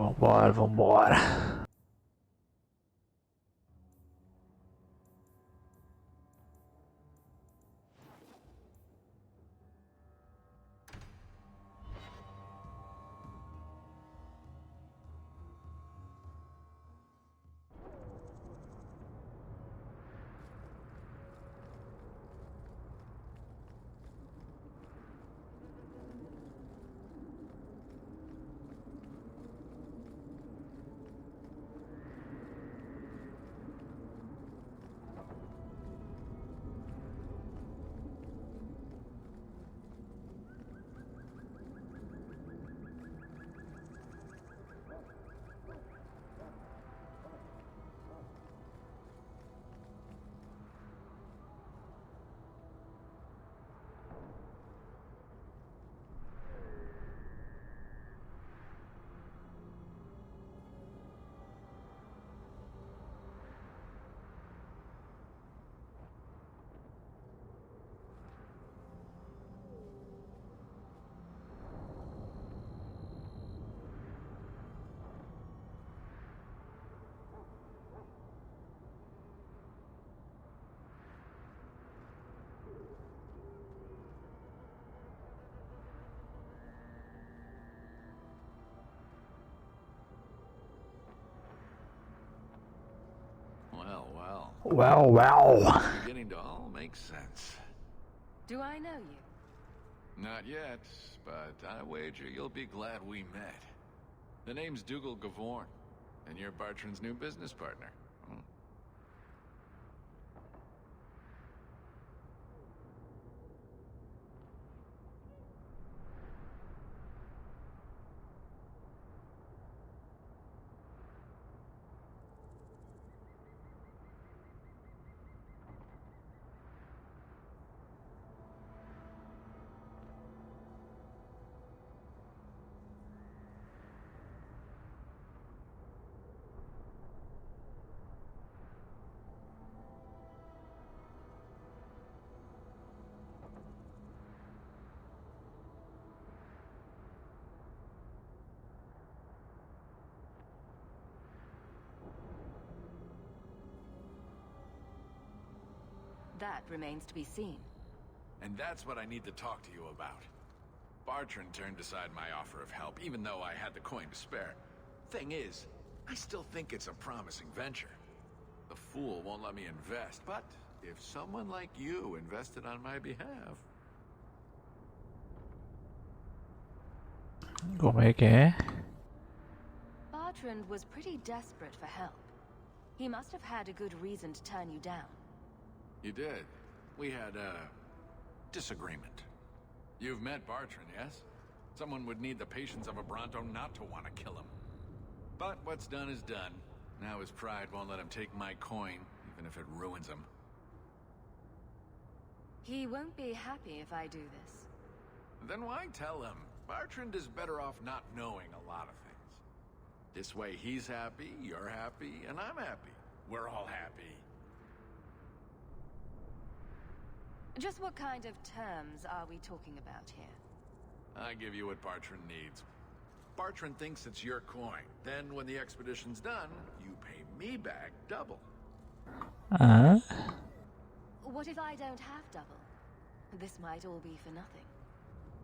vambora, vambora. Well. Beginning to all make sense. Do I know you? Not yet, but I wager you'll be glad we met. The name's Dougal Gavorn, and you're Bartrand's new business partner. That remains to be seen. And that's what I need to talk to you about. Bartrand turned aside my offer of help, even though I had the coin to spare. Thing is, I still think it's a promising venture. The fool won't let me invest, but if someone like you invested on my behalf... Como é que é? Bartrand was pretty desperate for help. He must have had a good reason to turn you down. You did. We had a disagreement. You've met Bartrand, yes? Someone would need the patience of a Bronto not to want to kill him. But what's done is done. Now his pride won't let him take my coin, even if it ruins him. He won't be happy if I do this. Then why tell him? Bartrand is better off not knowing a lot of things. This way he's happy, you're happy, and I'm happy. We're all happy. Just what kind of terms are we talking about here? I give you what Bartrand needs. Bartrand thinks it's your coin. Then when the expedition's done, you pay me back double. What if I don't have double? This might all be for nothing.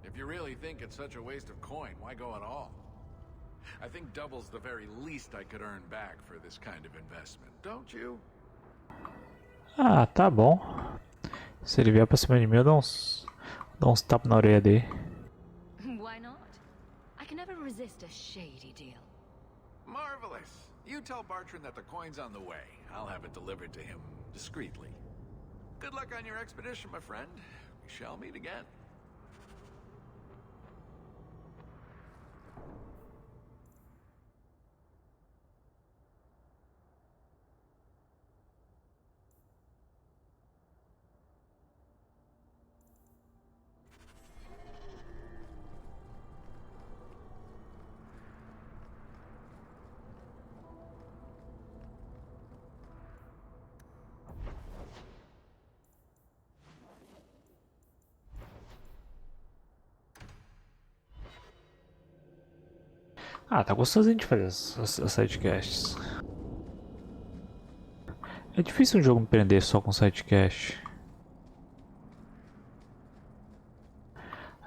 If you really think it's such a waste of coin, why go at all? I think double's the very least I could earn back for this kind of investment, don't you? Ah, tá bom. Se ele vier pra cima de mim, eu dou uns tapas na orelha dele. Why not? I can never resist a shady deal. Marvelous. You tell Bartrand that the coin's on the way. I'll have it delivered to him discreetly. Good luck on your expedition, my friend. We shall meet again. Ah, tá gostosinho de fazer as sidecasts. É difícil um jogo me prender só com sidecast.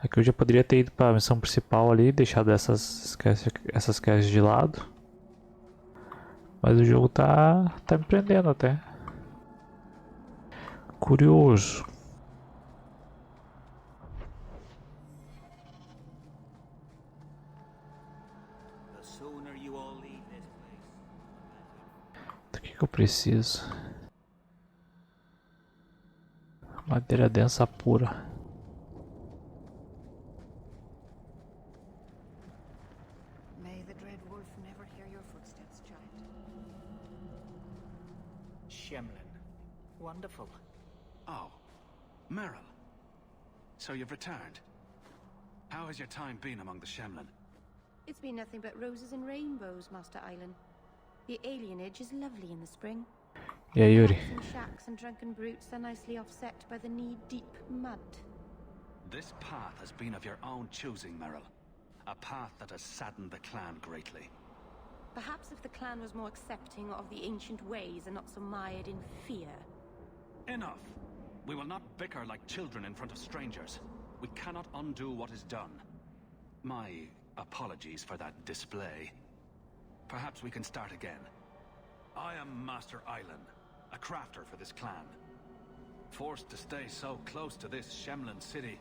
Aqui eu já poderia ter ido pra missão principal ali, deixado essas quests de lado. Mas o jogo tá me prendendo até. Curioso. The sooner you all leave this place, Do que eu preciso? Madeira densa pura. May the Dread Wolf never hear your footsteps, child. Shemlin. Wonderful. Oh, Meryl. So you've returned. How has your time been among the Shemlin? It's been nothing but roses and rainbows, Master Island. The alienage is lovely in the spring. E aí, Yuri? Some shacks and drunken brutes are nicely offset by the knee-deep mud. This path has been of your own choosing, Meryl. A path that has saddened the clan greatly. Perhaps if the clan was more accepting of the ancient ways and not so mired in fear. Enough! We will not bicker like children in front of strangers. We cannot undo what is done. My apologies for that display. Perhaps we can start again. I am Master Island, a crafter for this clan. Forced to stay so close to this Shemlin city,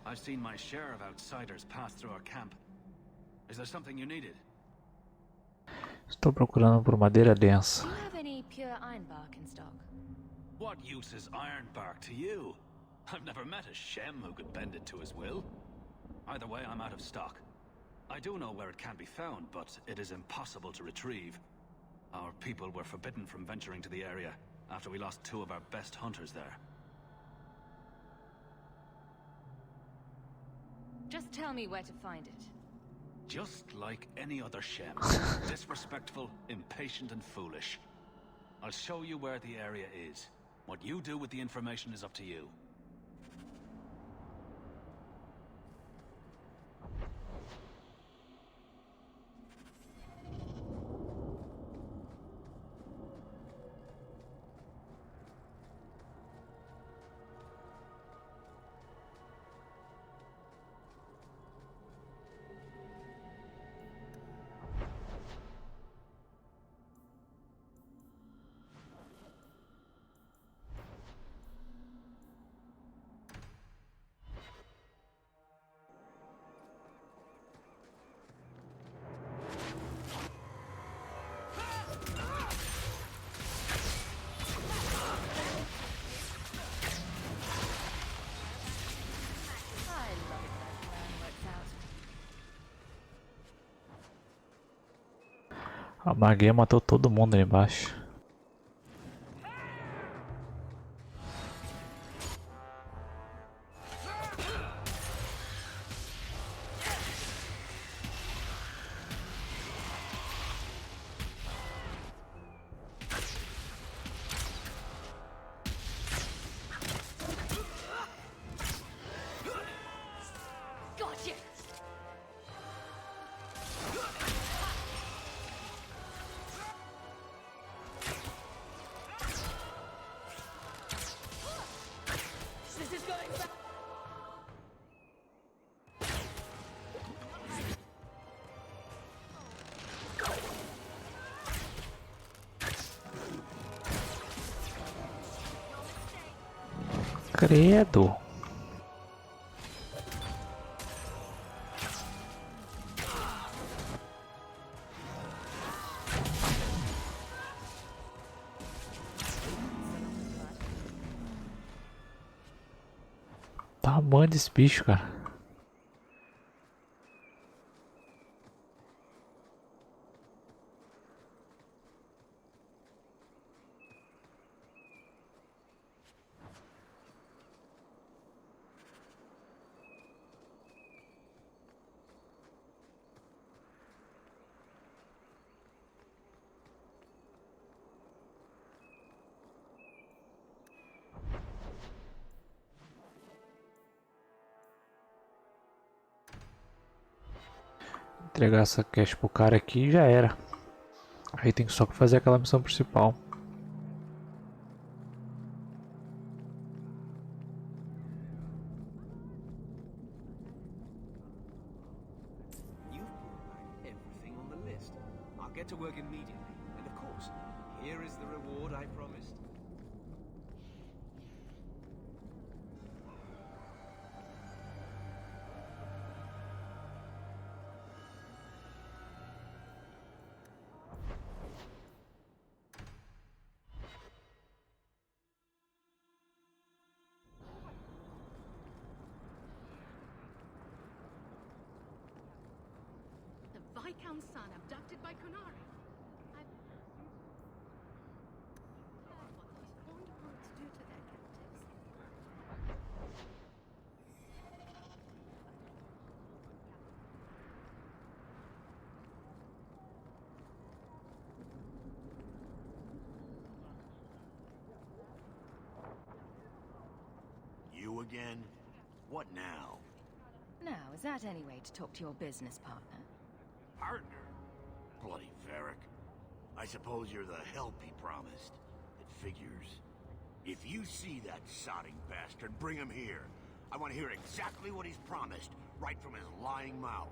I've seen my share of outsiders pass through our camp. Is there something you needed? Estou procurando por madeira densa. Do you have any pure ironbark in stock? What use is ironbark to you? I've never met a Shem who could bend it to his will. Either way, I'm out of stock. I do know where it can be found, but it is impossible to retrieve. Our people were forbidden from venturing to the area after we lost 2 of our best hunters there. Just tell me where to find it. Just like any other Shem. Disrespectful, impatient, and foolish. I'll show you where the area is. What you do with the information is up to you. I love it when a plan works out. A Maguia matou todo mundo ali embaixo. Gotcha! This is going back. Credo. Tamanho desse bicho, cara. entregar essa cash pro cara aqui e já era. Aí tem só que fazer aquela missão principal. You've brought back everything on the list. I'll get to work immediately. And of course, here is the reward I promised. The Viscount's son abducted by Kunari. I've heard what these horned brutes do to their captives. You again? What now? Now, is that any way to talk to your business partner? Partner? Bloody Varric. I suppose you're the help he promised. It figures. If you see that sodding bastard, bring him here. I want to hear exactly what he's promised, right from his lying mouth.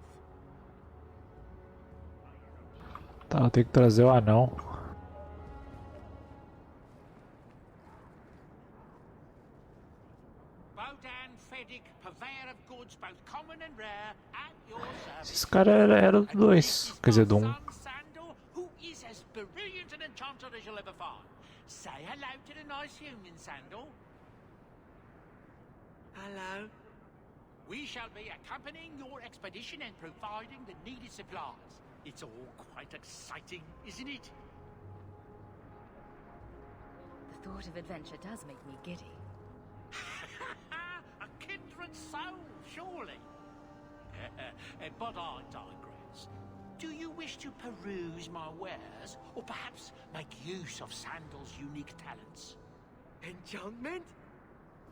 Tá, eu tenho que trazer o anão. Esses caras eram do 2, quer dizer, do 1. Say hello to the nice human, Sandal. Hello. We shall be accompanying your expedition and providing the needed supplies. It's all quite exciting, isn't it? The thought of adventure does make me giddy. A kindred soul, surely. But I digress. Do you wish to peruse my wares, or perhaps make use of Sandal's unique talents? Enchantment?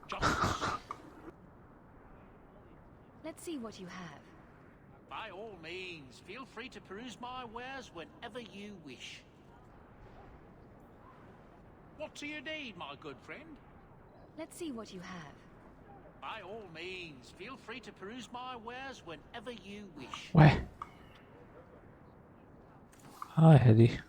Just Let's see what you have. by all means, feel free to peruse my wares whenever you wish. What do you need, my good friend? Let's see what you have. By all means, feel free to peruse my wares whenever you wish. Ué. Ah, é ali.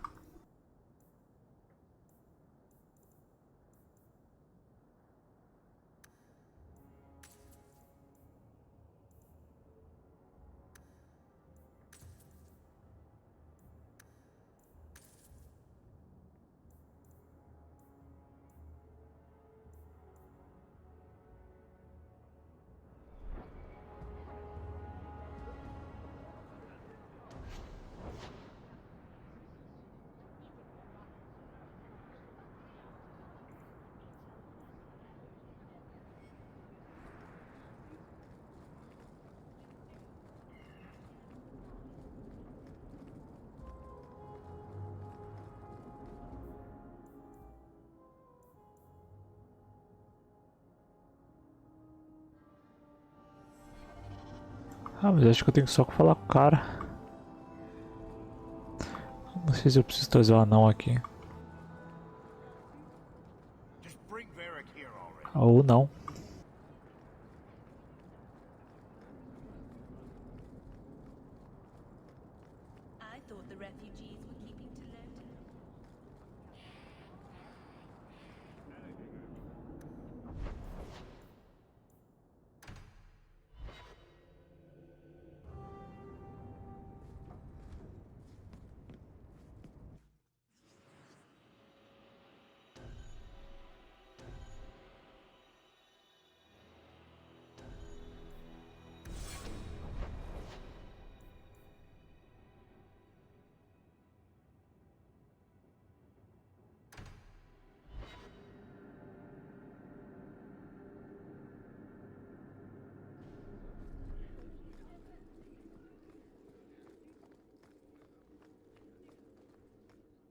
Ah, mas acho que eu tenho só que falar com o cara. Não sei se eu preciso trazer o anão aqui. Just bring Varric here already. Ou não. I thought the refugees were keeping to London.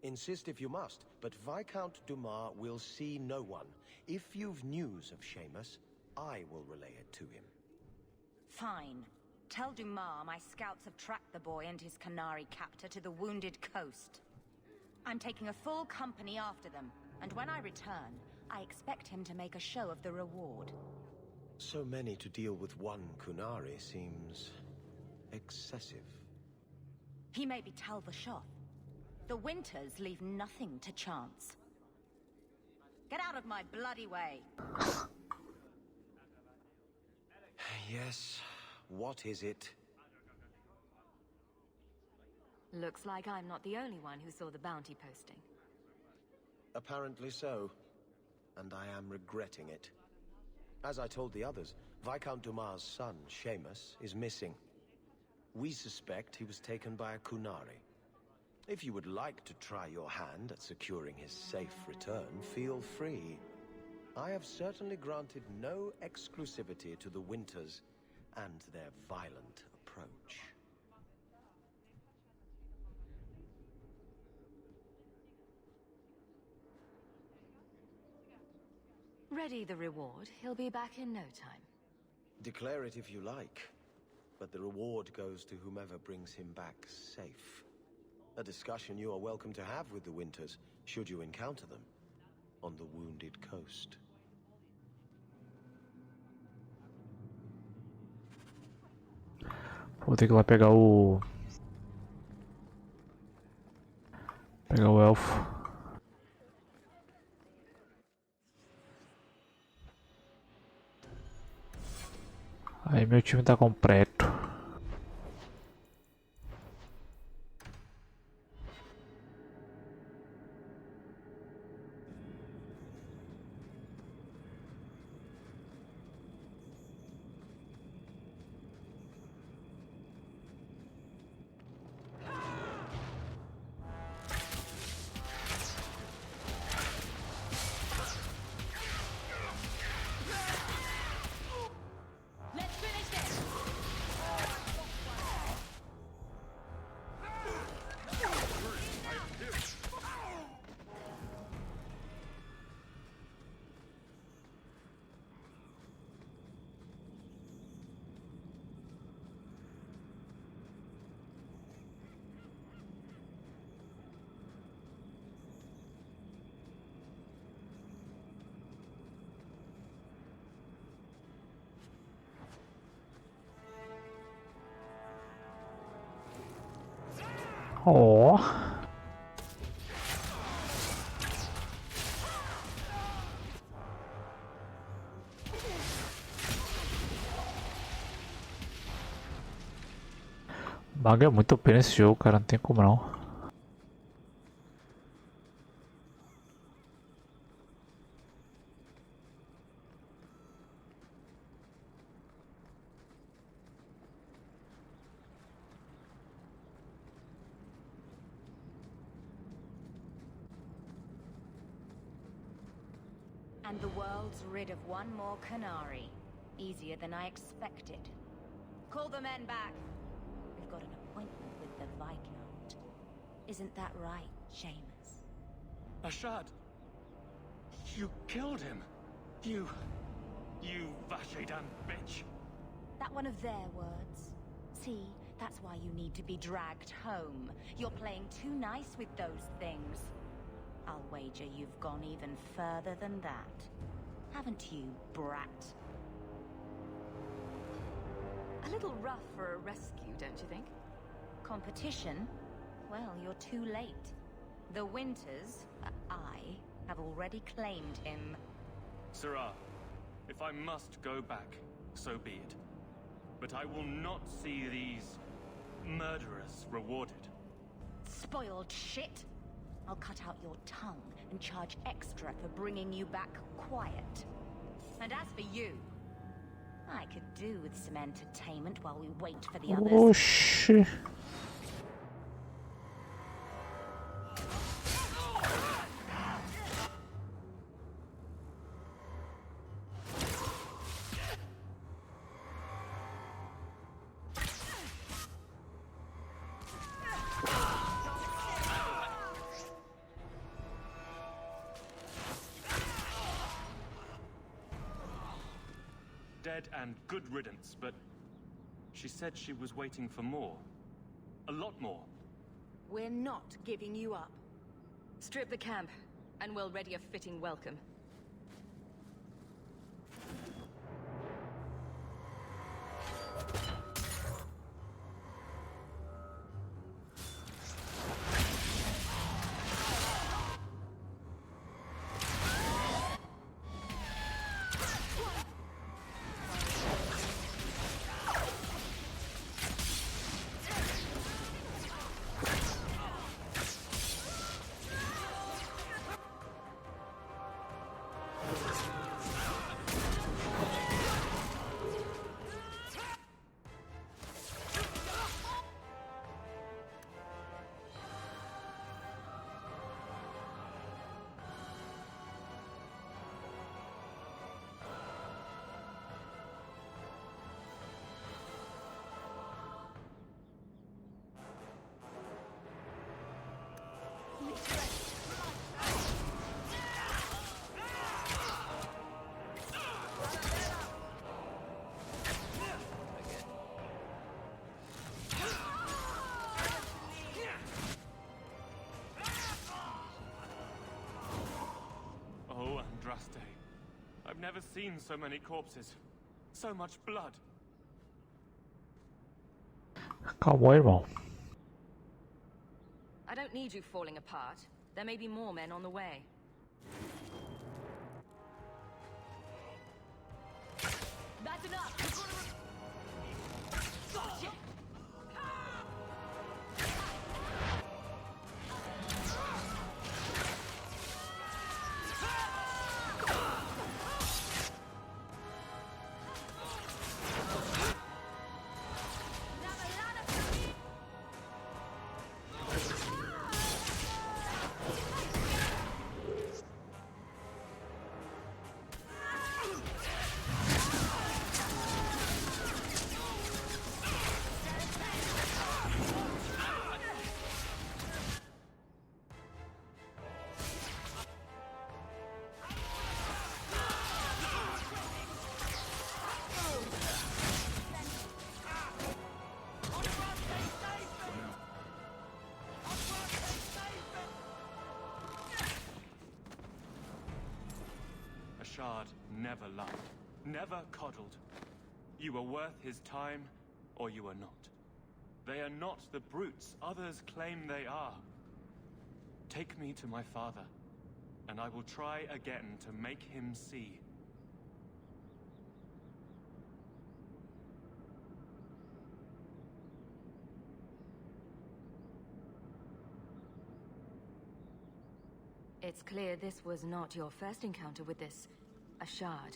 Insist if you must, but Viscount Dumas will see no one. If you've news of Seamus, I will relay it to him. Fine. Tell Dumas my scouts have tracked the boy and his Canary captor to the Wounded Coast. I'm taking a full company after them, and when I return, I expect him to make a show of the reward. So many to deal with one Kunari seems excessive. He may be Tal Vashoth. The Winters leave nothing to chance. Get out of my bloody way! Yes, what is it? Looks like I'm not the only one who saw the bounty posting. Apparently so, and I am regretting it. As I told the others, Viscount Dumas' son, Seamus, is missing. We suspect he was taken by a Kunari. If you would like to try your hand at securing his safe return, feel free. I have certainly granted no exclusivity to the Winters and their violent approach. Ready the reward, he'll be back in no time. Declare it if you like, but the reward goes to whomever brings him back safe. A discussion you are welcome to have with the Winters, should you encounter them, on the Wounded Coast. Vou ter que ir lá pegar o... Pegar o elfo. Aí meu time tá completo. Oh. O bug é muito OP nesse jogo, cara, não tem como não. And the world's rid of one more Canary. Easier than I expected. Call the men back. We've got an appointment with the Viscount. Isn't that right, Seamus? Ashad! You killed him! You Vashedan bitch! That one of their words. See, that's why you need to be dragged home. You're playing too nice with those things. I'll wager you've gone even further than that. Haven't you, brat? A little rough for a rescue, don't you think? Competition? Well, you're too late. The Winters, I, have already claimed him. Sirrah, if I must go back, so be it. But I will not see these murderers rewarded. Spoiled shit! I'll cut out your tongue and charge extra for bringing you back quiet. And as for you, I could do with some entertainment while we wait for the others. Oh shit. Dead and good riddance, but She said she was waiting for more. A lot more. We're not giving you up. Strip the camp, and we'll ready a fitting welcome. Oh, Andraste. I've never seen so many corpses. So much blood. Calma, irmão. I don't need you falling apart. There may be more men on the way. That's enough! Gotcha! Shard never loved, never coddled. You were worth his time, or you are not. They are not the brutes others claim they are. Take me to my father, and I will try again to make him see. It's clear this was not your first encounter with this Ashard.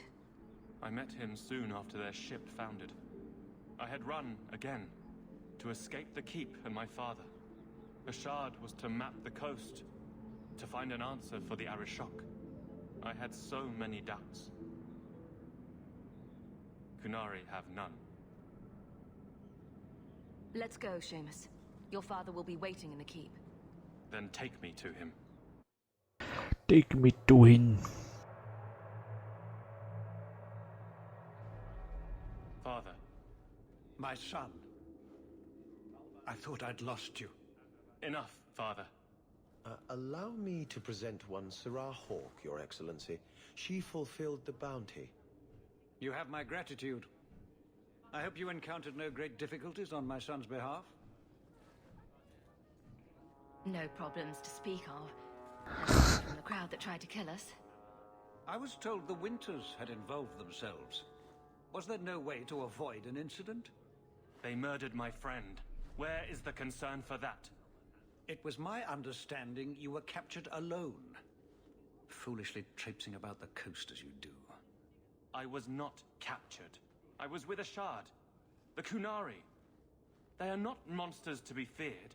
I met him soon after their ship foundered. I had run again to escape the keep and my father. Ashard was to map the coast, to find an answer for the Arishok. I had so many doubts. Kunari have none. Let's go, Seamus. Your father will be waiting in the keep. Then take me to him. Take me to him. Father. My son. I thought I'd lost you. Enough, Father. Allow me to present one Sarah Hawk, Your Excellency. She fulfilled the bounty. You have my gratitude. I hope you encountered no great difficulties on my son's behalf. No problems to speak of. Aside from the crowd that tried to kill us. I was told the Winters had involved themselves. Was there no way to avoid an incident? They murdered my friend. Where is the concern for that? It was my understanding you were captured alone. Foolishly traipsing about the coast as you do. I was not captured. I was with Ashard. The Kunari. They are not monsters to be feared.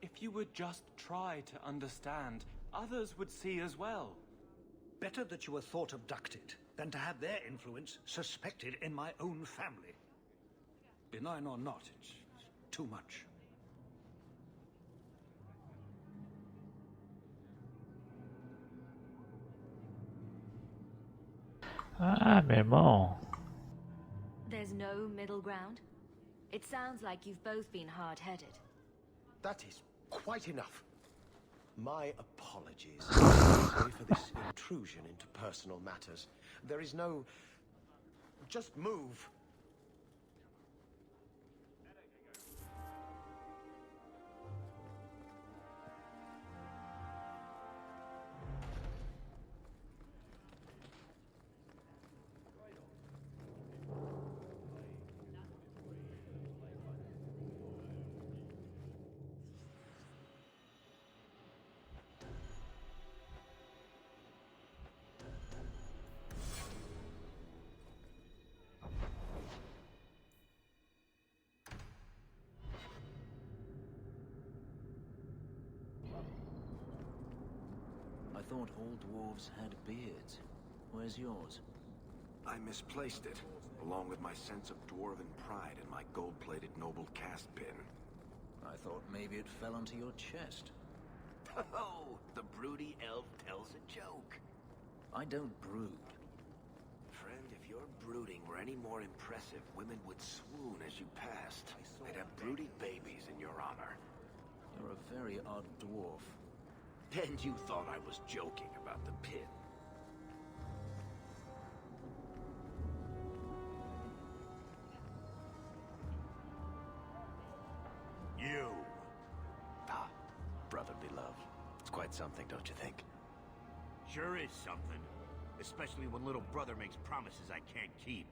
If you would just try to understand, others would see as well. Better that you were thought abducted than to have their influence suspected in my own family. Benign or not, it's too much. Ah, meu irmão. There's no middle ground? It sounds like you've both been hard-headed. That is quite enough. My apologies. Sorry for this intrusion into personal matters. There is no... Just move. I thought all dwarves had beards. Where's yours? I misplaced it, along with my sense of dwarven pride and my gold-plated noble caste pin. I thought maybe it fell onto your chest. Oh, the broody elf tells a joke. I don't brood. Friend, if your brooding were any more impressive, women would swoon as you passed. They'd have broody babies in your honor. You're a very odd dwarf. And you thought I was joking about the pin. You. Ah, brotherly love. It's quite something, don't you think? Sure is something. Especially when little brother makes promises I can't keep.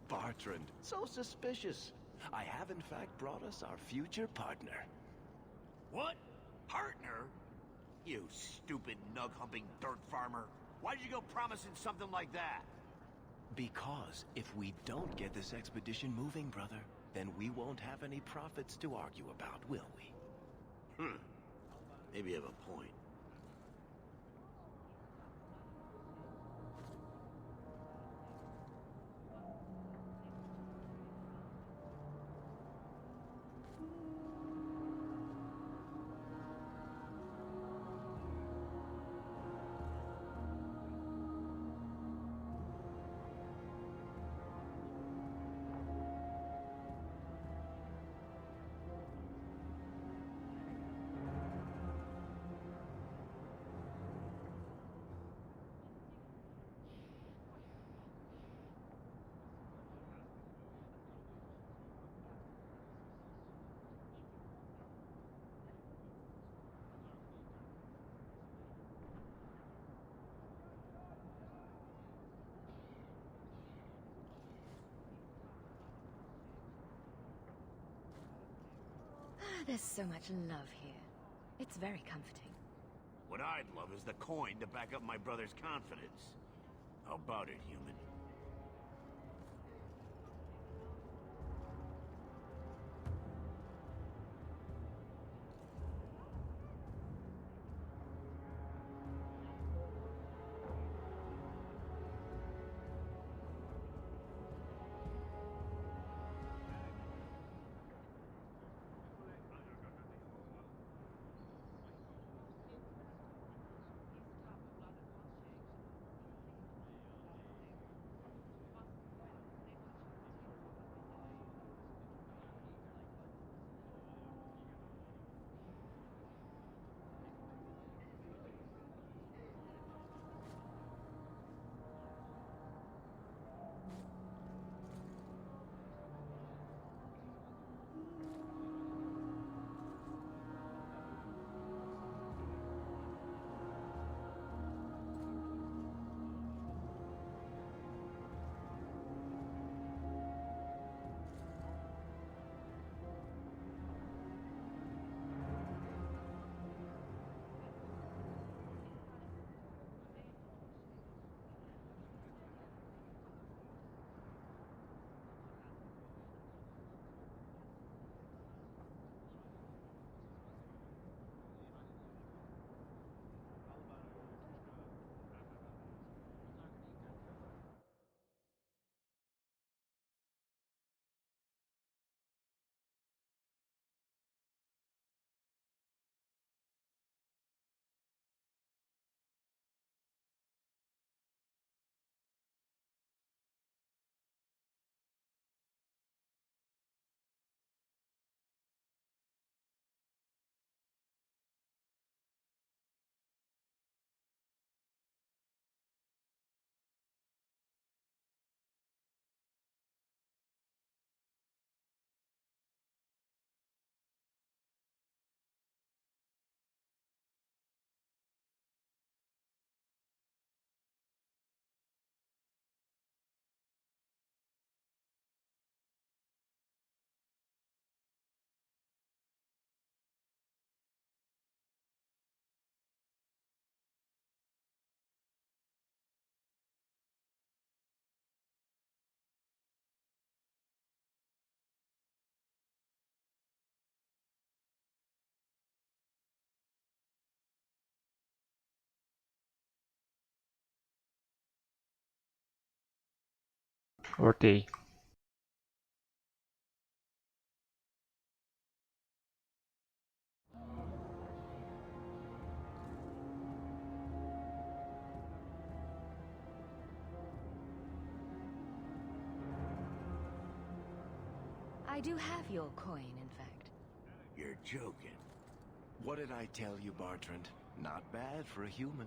Bertrand, so suspicious. I have in fact brought us our future partner. What? Partner? You stupid nug-humping dirt farmer. Why'd you go promising something like that? Because if we don't get this expedition moving, brother, then we won't have any profits to argue about, will we? Maybe you have a point. There's so much love here. It's very comforting. What I'd love is the coin to back up my brother's confidence. How about it, human? Voltei. I do have your coin, in fact. You're joking. What did I tell you, Bartrand? Not bad for a human.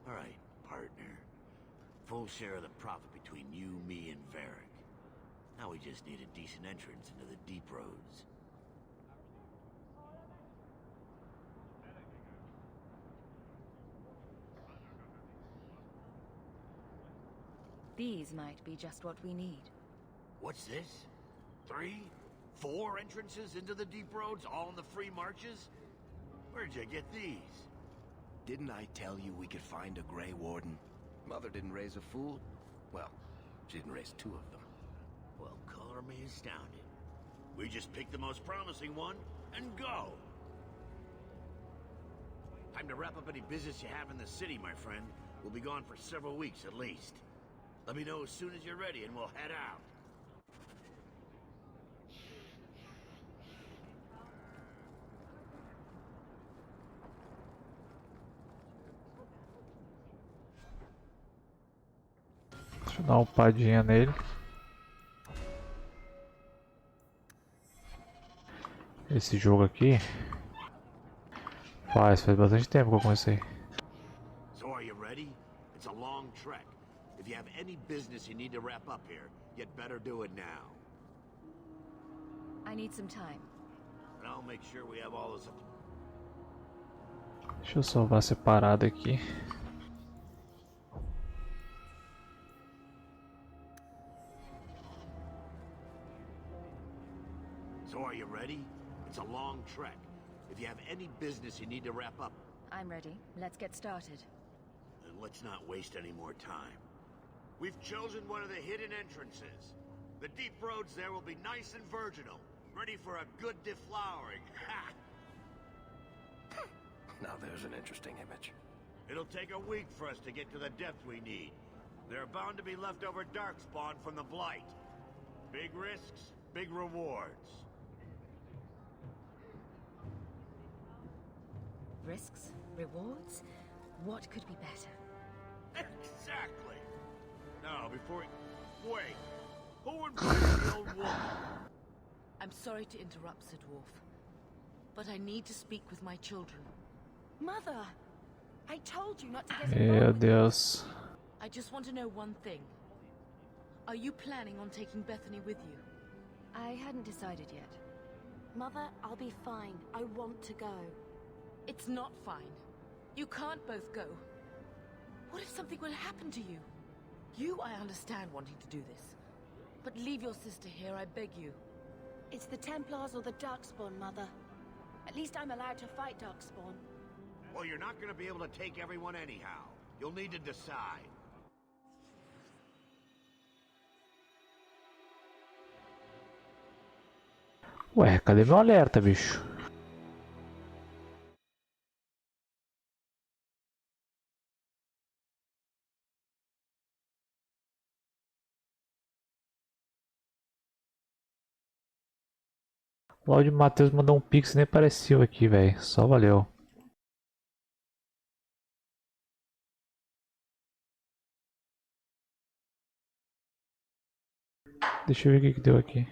All right, partner. Full share of the profit between you, me, and Varric. Now we just need a decent entrance into the deep roads. These might be just what we need. What's this? 3? 4 entrances into the deep roads, all in the free marches? Where'd you get these? Didn't I tell you we could find a Grey Warden? Mother didn't raise a fool. Well, she didn't raise 2 of them. Well, color me astounded. We just pick the most promising one and go. Time to wrap up any business you have in the city, my friend. We'll be gone for several weeks at least. Let me know as soon as you're ready and we'll head out. Deixa eu dar uma upadinha nele. Esse jogo aqui faz bastante tempo que eu comecei. So are you ready? It's a long trek. If you have any business you need to wrap up here, you'd better do it now. I need some time. And I'll make sure we have all this. Deixa eu salvar separado aqui. So are you ready? It's a long trek. If you have any business you need to wrap up, I'm ready. Let's get started. then let's not waste any more time. We've chosen one of the hidden entrances. The deep roads there will be nice and virginal, ready for a good deflowering. Ha! Now there's an interesting image. It'll take a week for us to get to the depth we need. There are bound to be leftover darkspawn from the Blight. Big risks, big rewards. Risks? Rewards? What could be better? Exactly. Now, before we... Wait. Who would bring the old woman? I'm sorry to interrupt, Sir Dwarf, but I need to speak with my children. Mother! I told you not to get Meu involved. Deus. I just want to know one thing. Are you planning on taking Bethany with you? I hadn't decided yet. Mother, I'll be fine. I want to go. It's not fine. You can't both go. What if something will happen to you? You, I understand wanting to do this. But leave your sister here, I beg you. It's the Templars or the Darkspawn, Mother. At least I'm allowed to fight Darkspawn. Well, you're not going to be able to take everyone anyhow. You'll need to decide. Ué, cadê meu alerta, bicho? O áudio de Matheus mandou um pix, nem apareceu aqui, velho. Só valeu. Deixa eu ver o que deu aqui.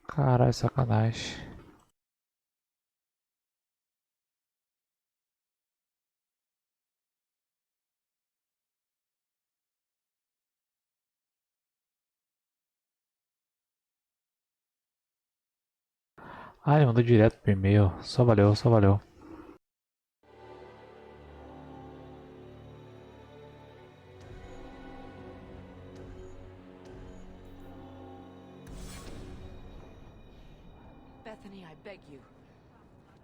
Caralho, sacanagem. Ah, ele mandou direto pro e-mail. Só valeu, só valeu. Bethany, I beg you.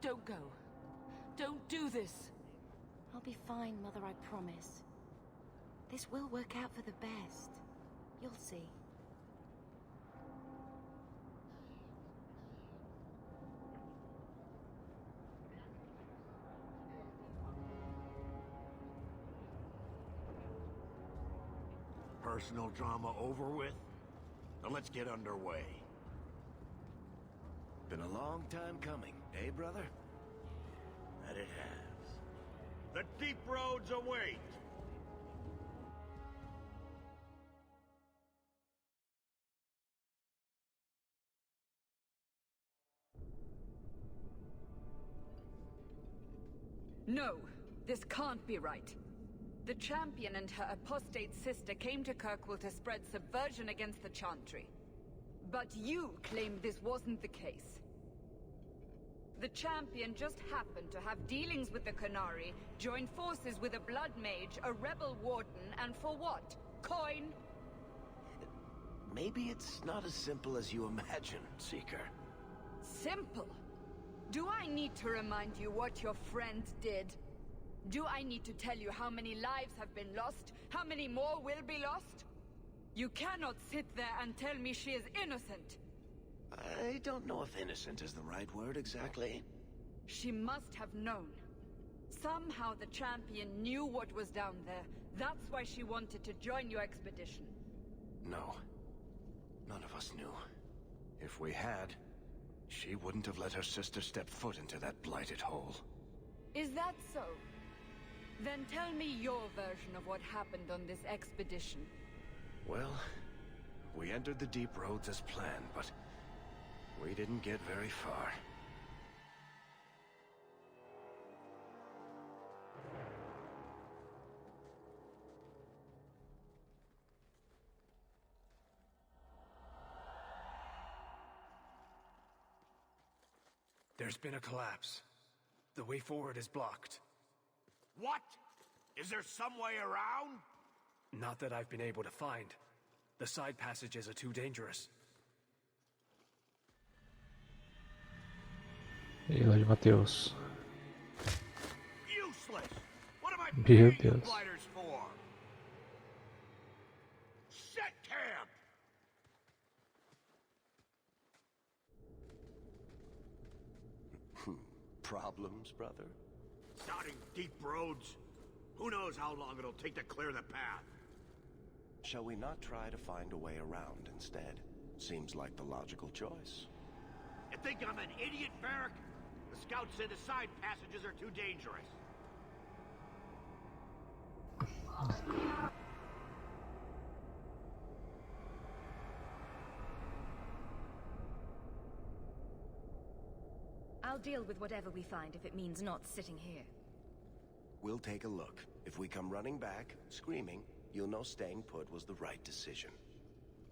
Don't go. Don't do this. I'll be fine, Mother, I promise. This will work out for the best. You'll see. personal drama over with? Now let's get underway. Been a long time coming, eh, brother? That it has. The deep roads await! No, this can't be right. The champion and her apostate sister came to Kirkwall to spread subversion against the Chantry. But you claim this wasn't the case. The champion just happened to have dealings with the Qunari, join forces with a blood mage, a rebel warden, and for what? Coin? Maybe it's not as simple as you imagine, Seeker. Simple? Do I need to remind you what your friend did? Do I need to tell you how many lives have been lost? How many more will be lost? You cannot sit there and tell me she is innocent. I don't know if innocent is the right word exactly. She must have known. Somehow the champion knew what was down there. That's why she wanted to join your expedition. No. None of us knew. If we had, she wouldn't have let her sister step foot into that blighted hole. Is that so? Then tell me your version of what happened on this expedition. Well, we entered the deep roads as planned, but we didn't get very far. There's been a collapse. The way forward is blocked. What? Is there some way around? Not that I've been able to find. The side passages are too dangerous. Ilha de Mateus. Useless! What am I Meu paying you Deus. blighters for? Set camp! Problems, brother? Starting deep roads? Who knows how long it'll take to clear the path? Shall we not try to find a way around instead? Seems like the logical choice. You think I'm an idiot, Varric? The scouts say the side passages are too dangerous. I'll deal with whatever we find if it means not sitting here. We'll take a look. If we come running back, screaming, you'll know staying put was the right decision.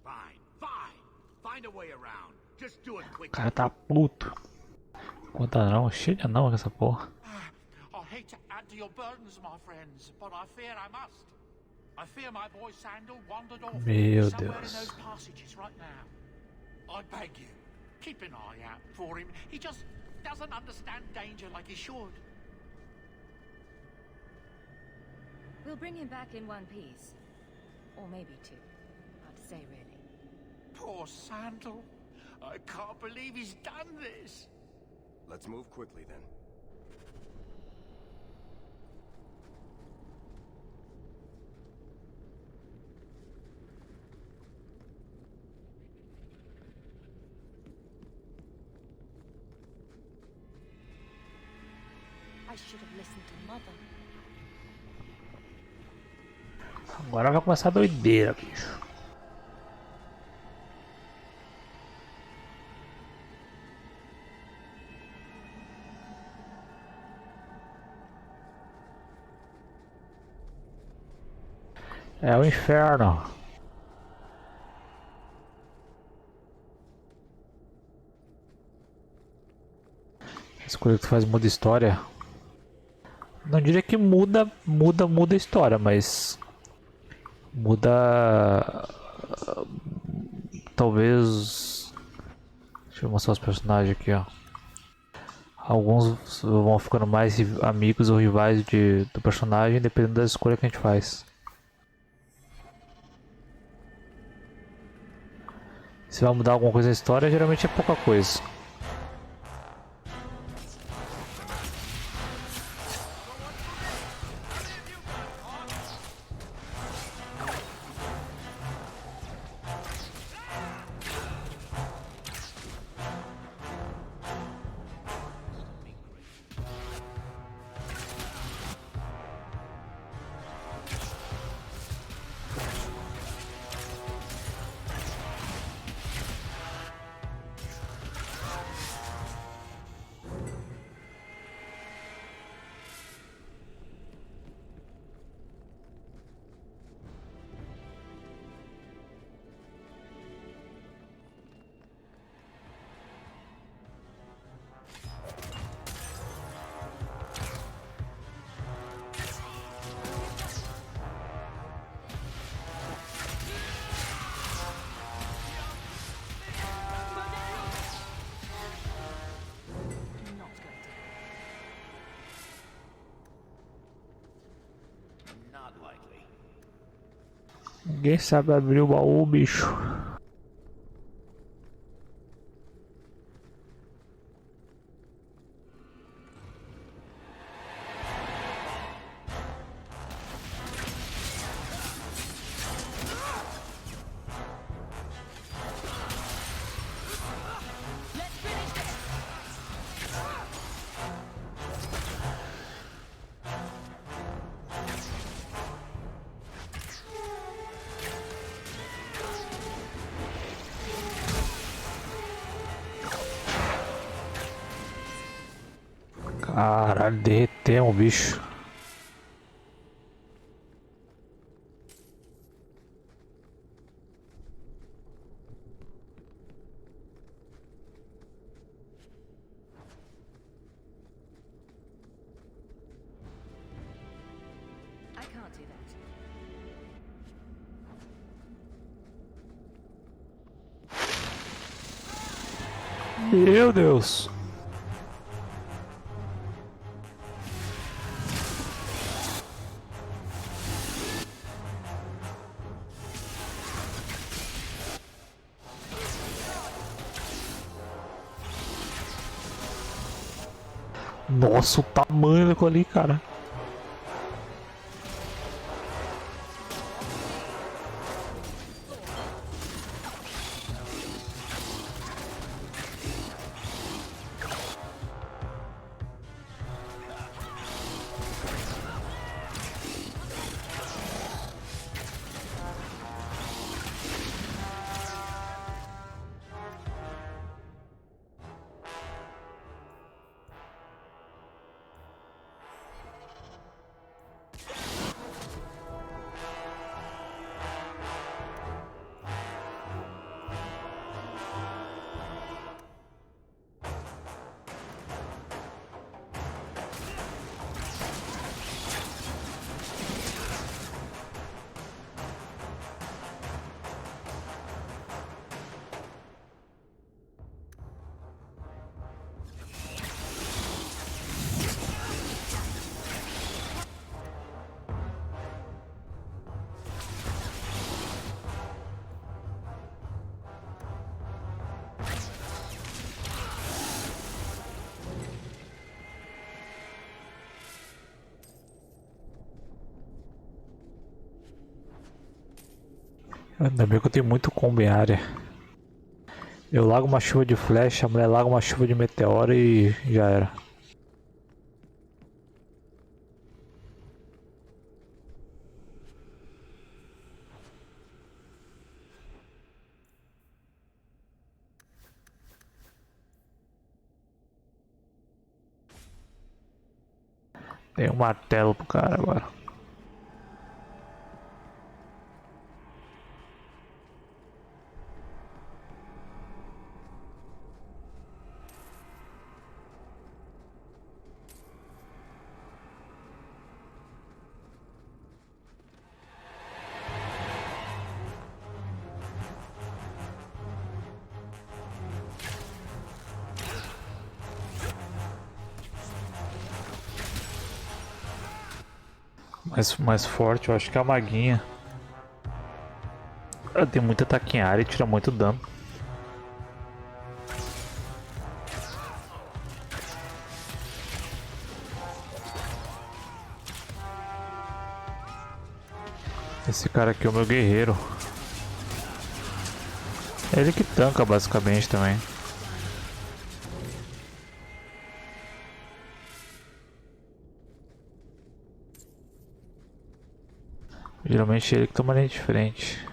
Fine, fine. Find a way around. Just do it O quickly. cara tá puto. Quanto anão, cheio de anão essa porra. I hate to add to your burdens, my friends, but I fear I must. I fear my boy Sandal wandered off Meu somewhere in Deus. those passages right now. I beg you, keep an eye out for him. He just doesn't understand danger like he should. We'll bring him back in one piece. Or maybe two. Hard to say, really. Poor Sandal. I can't believe he's done this. Let's move quickly then. I should have listened to Mother. Agora vai começar a doideira, bicho. É o inferno. As coisas que tu faz muda a história. Não diria que muda a história, mas muda talvez. Deixa eu mostrar os personagens aqui, ó. Alguns vão ficando mais amigos ou rivais do personagem, dependendo da escolha que a gente faz. Se vai mudar alguma coisa na história, geralmente é pouca coisa. Ninguém sabe abrir o baú, bicho. Caralho, derretemos o bicho. I can't do that. Meu Deus. Nossa, o tamanho daquilo ali, cara. Ainda bem que eu tenho muito combo em área. Eu largo uma chuva de flecha, a mulher larga uma chuva de meteoro e já era. Tem um martelo pro cara agora. Mais forte, eu acho que é a maguinha. Ela tem muito ataque em área e tira muito dano. Esse cara aqui é o meu guerreiro. É ele que tanca basicamente também. Geralmente é ele que toma linha de frente.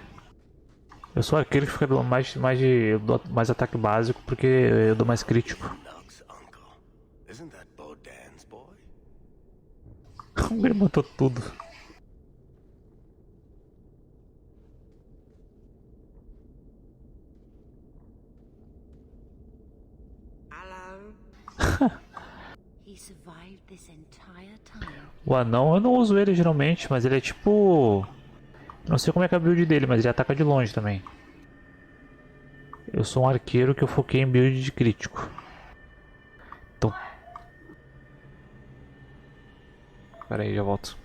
Eu sou aquele que fica dando eu dou mais ataque básico porque eu dou mais crítico. Ele matou tudo. O anão eu não uso ele geralmente, mas ele é tipo... Não sei como é que é a build dele, mas ele ataca de longe também. Eu sou um arqueiro que eu foquei em build de crítico. Então... Pera aí, já volto.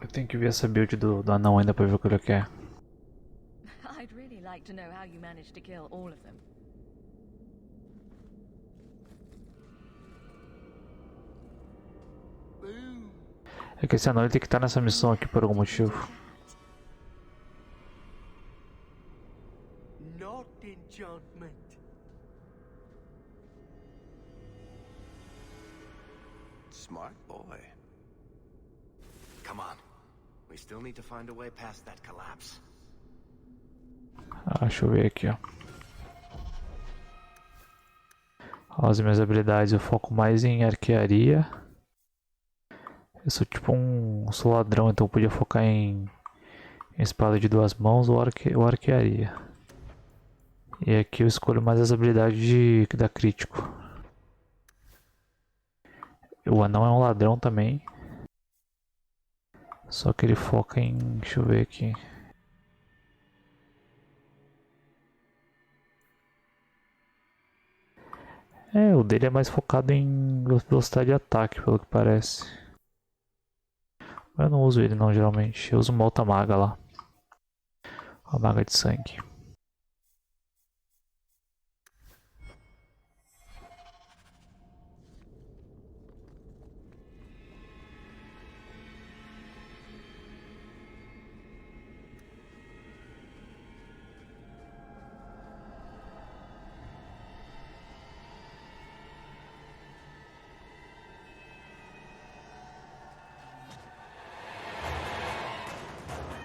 Eu tenho que ver essa build do anão ainda pra ver o que ele quer. I'd really like to know how you managed to kill all of them. É que esse anão ele tem que estar nessa missão aqui por algum motivo. Not enchantment. Smart boy. Come on. We still need to find a way past that collapse. Ah, deixa eu ver aqui, ó. As minhas habilidades eu foco mais em arquearia. Eu sou tipo sou ladrão, então eu podia focar em espada de duas mãos ou arquearia. E aqui eu escolho mais as habilidades da crítico. O anão é um ladrão também. Só que ele foca em... deixa eu ver aqui. É, o dele é mais focado em velocidade de ataque, pelo que parece. Eu não uso ele não, geralmente. Eu uso uma outra maga lá. Uma maga de sangue.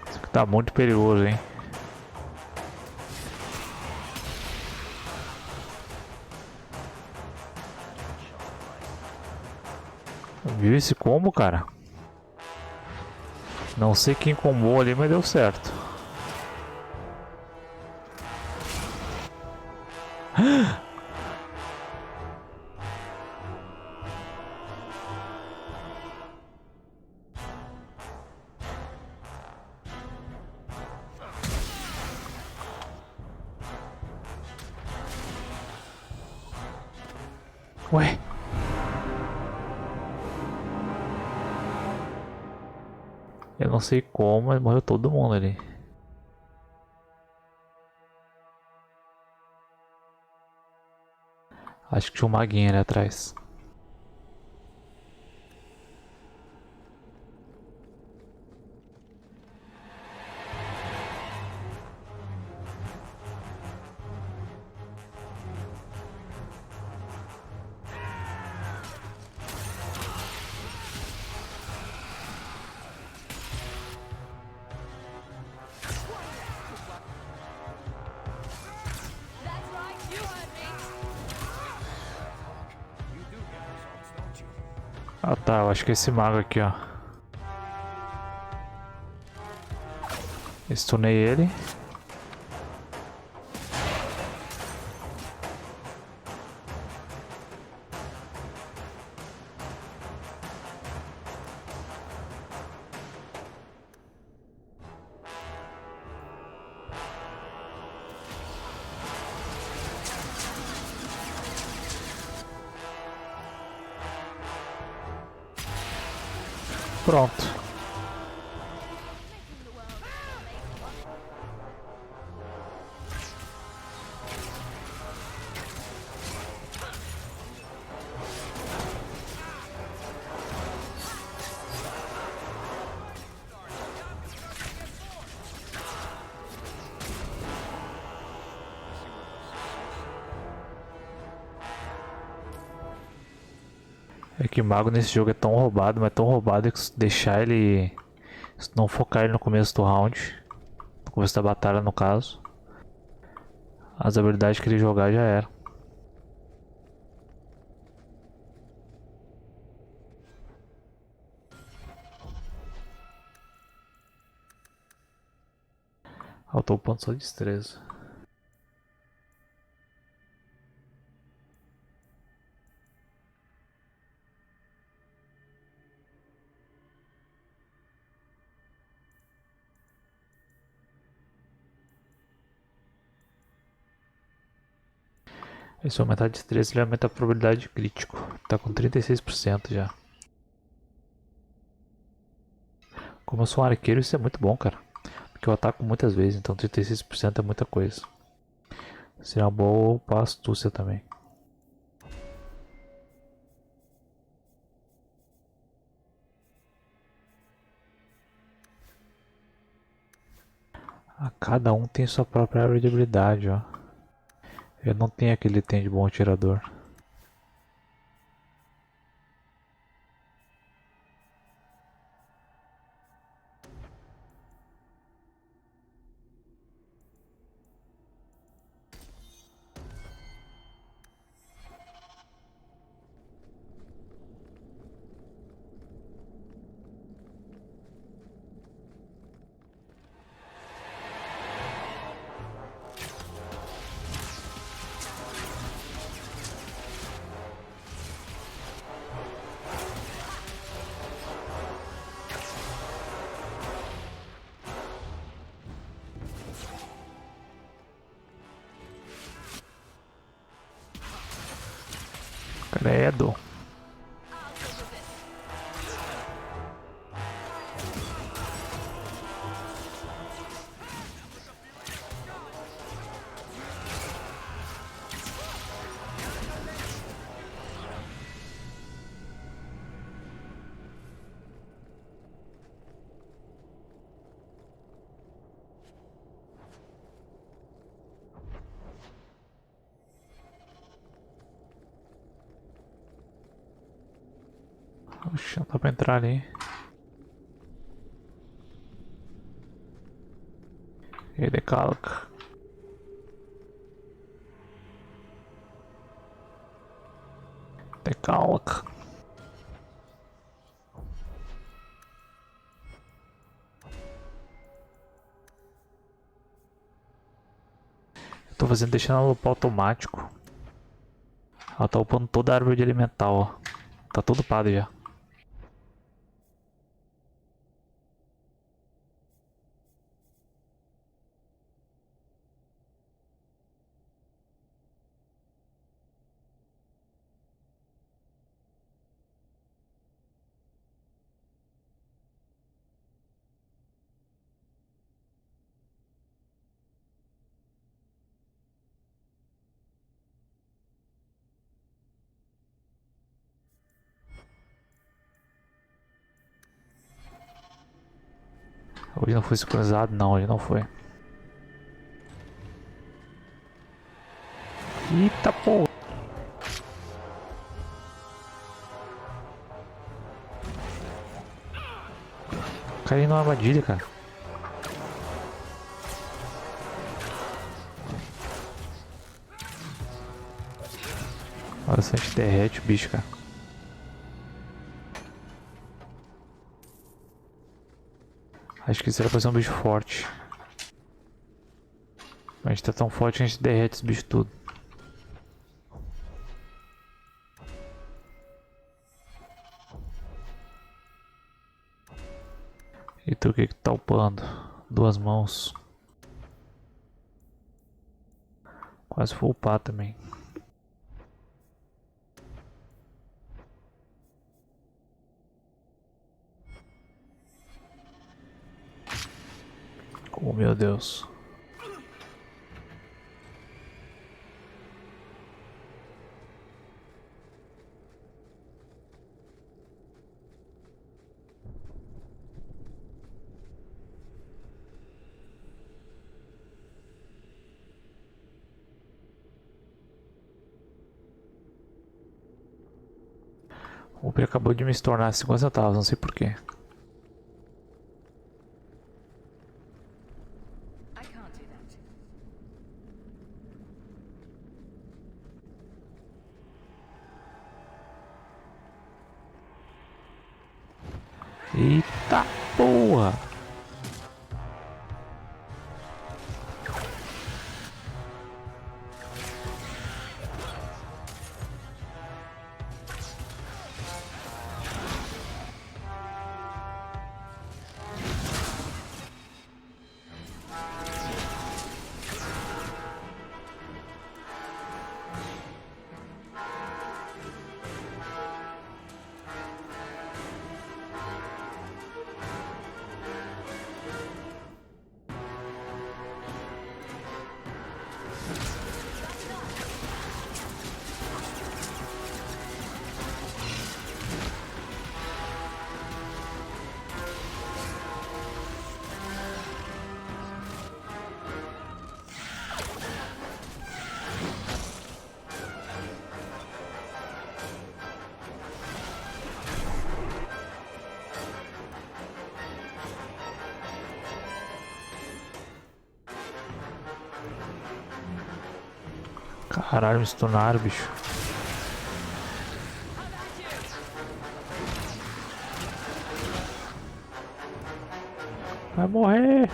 Isso aqui tá muito perigoso, hein? Viu esse combo, cara? Não sei quem combou ali, mas deu certo. Ué? Eu não sei como, mas morreu todo mundo ali. Acho que tinha um maguinho ali atrás. Ah tá, eu acho que é esse mago aqui, ó. Stunei ele. Pronto. É que o mago nesse jogo é tão roubado, mas tão roubado que se deixar ele... se não focar ele no começo do round, no começo da batalha no caso, as habilidades que ele jogar já era. Faltou o ponto só de destreza. Se aumentar a destreza, ele aumenta a probabilidade de crítico. Tá com 36% já. Como eu sou um arqueiro, isso é muito bom, cara. Porque eu ataco muitas vezes, então 36% é muita coisa. Seria uma boa pra astúcia também. Cada um tem sua própria árvore de habilidade, ó. Eu não tenho aquele item de bom atirador. Credo. Oxe, não dá pra entrar ali. E decalca. Decalca. Eu tô fazendo, deixando ela upar automático. Ela tá upando toda a árvore de elemental, ó. Tá tudo upado já. Hoje não foi sincronizado? Não, hoje não foi. Eita porra! Caí numa armadilha, cara. Olha só, a gente derrete o bicho, cara. Acho que isso era pra ser um bicho forte. Mas a gente tá tão forte que a gente derrete os bichos tudo. E tu, o que que tá upando? 2 mãos. Quase vou upar também. Oh meu Deus. O Uber acabou de me tornar 50 centavos, não sei porquê. Eita porra! Caralho, me stunaram, bicho. Vai morrer!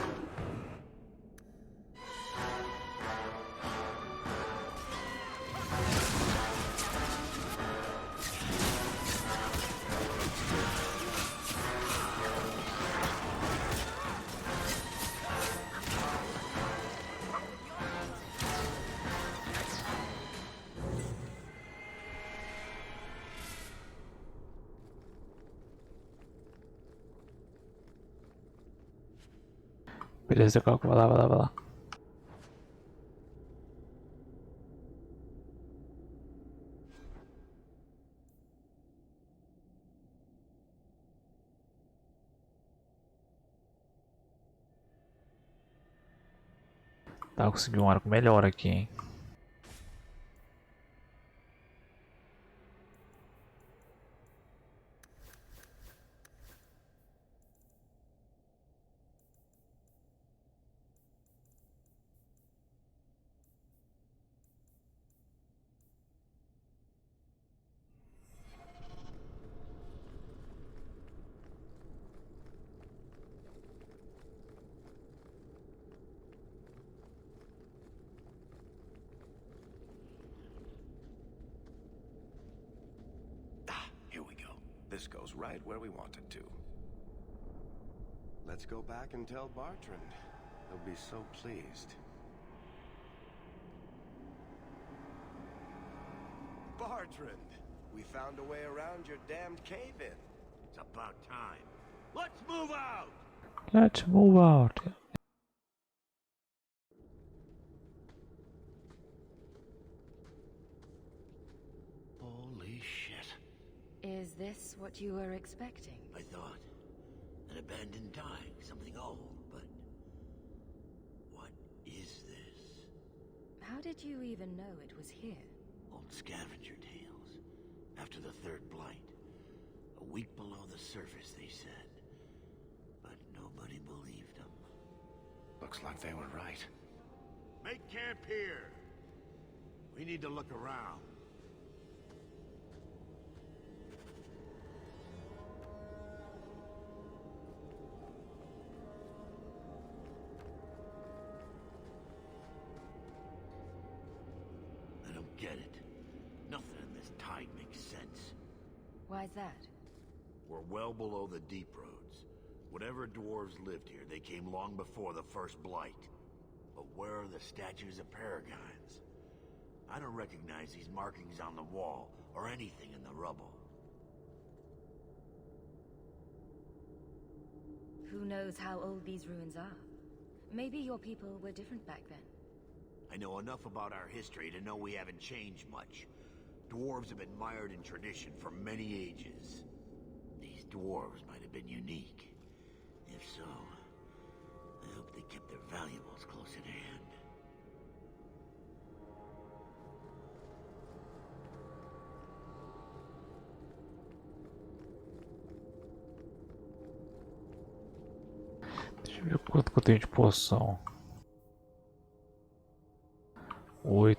Beleza, Coco, vai lá, vai lá, vai lá. Tá, consegui um arco melhor aqui, hein. Here we go. This goes right where we want it to. Let's go back and tell Bartrand. He'll be so pleased. Bartrand! We found a way around your damned cave-in. It's about time. Let's move out! Let's move out. Holy shit. Is this what you were expecting? I thought. An abandoned dike, something old, but... What is this? How did you even know it was here? Old scavenger tales. After the third blight. A week below the surface, they said. But nobody believed them. Looks like they were right. Make camp here! We need to look around. I don't get it. Nothing in this tide makes sense. Why's that? We're well below the deep roads. Whatever dwarves lived here, they came long before the first blight. But where are the statues of paragons? I don't recognize these markings on the wall, or anything in the rubble. Who knows how old these ruins are? Maybe your people were different back then. I know enough about our history to know we haven't changed much. Dwarves have been mired in tradition for many ages. These dwarves might have been unique. If so, I hope they kept their valuables close at hand. Deixa eu ver quanto que eu tenho de poção. 8.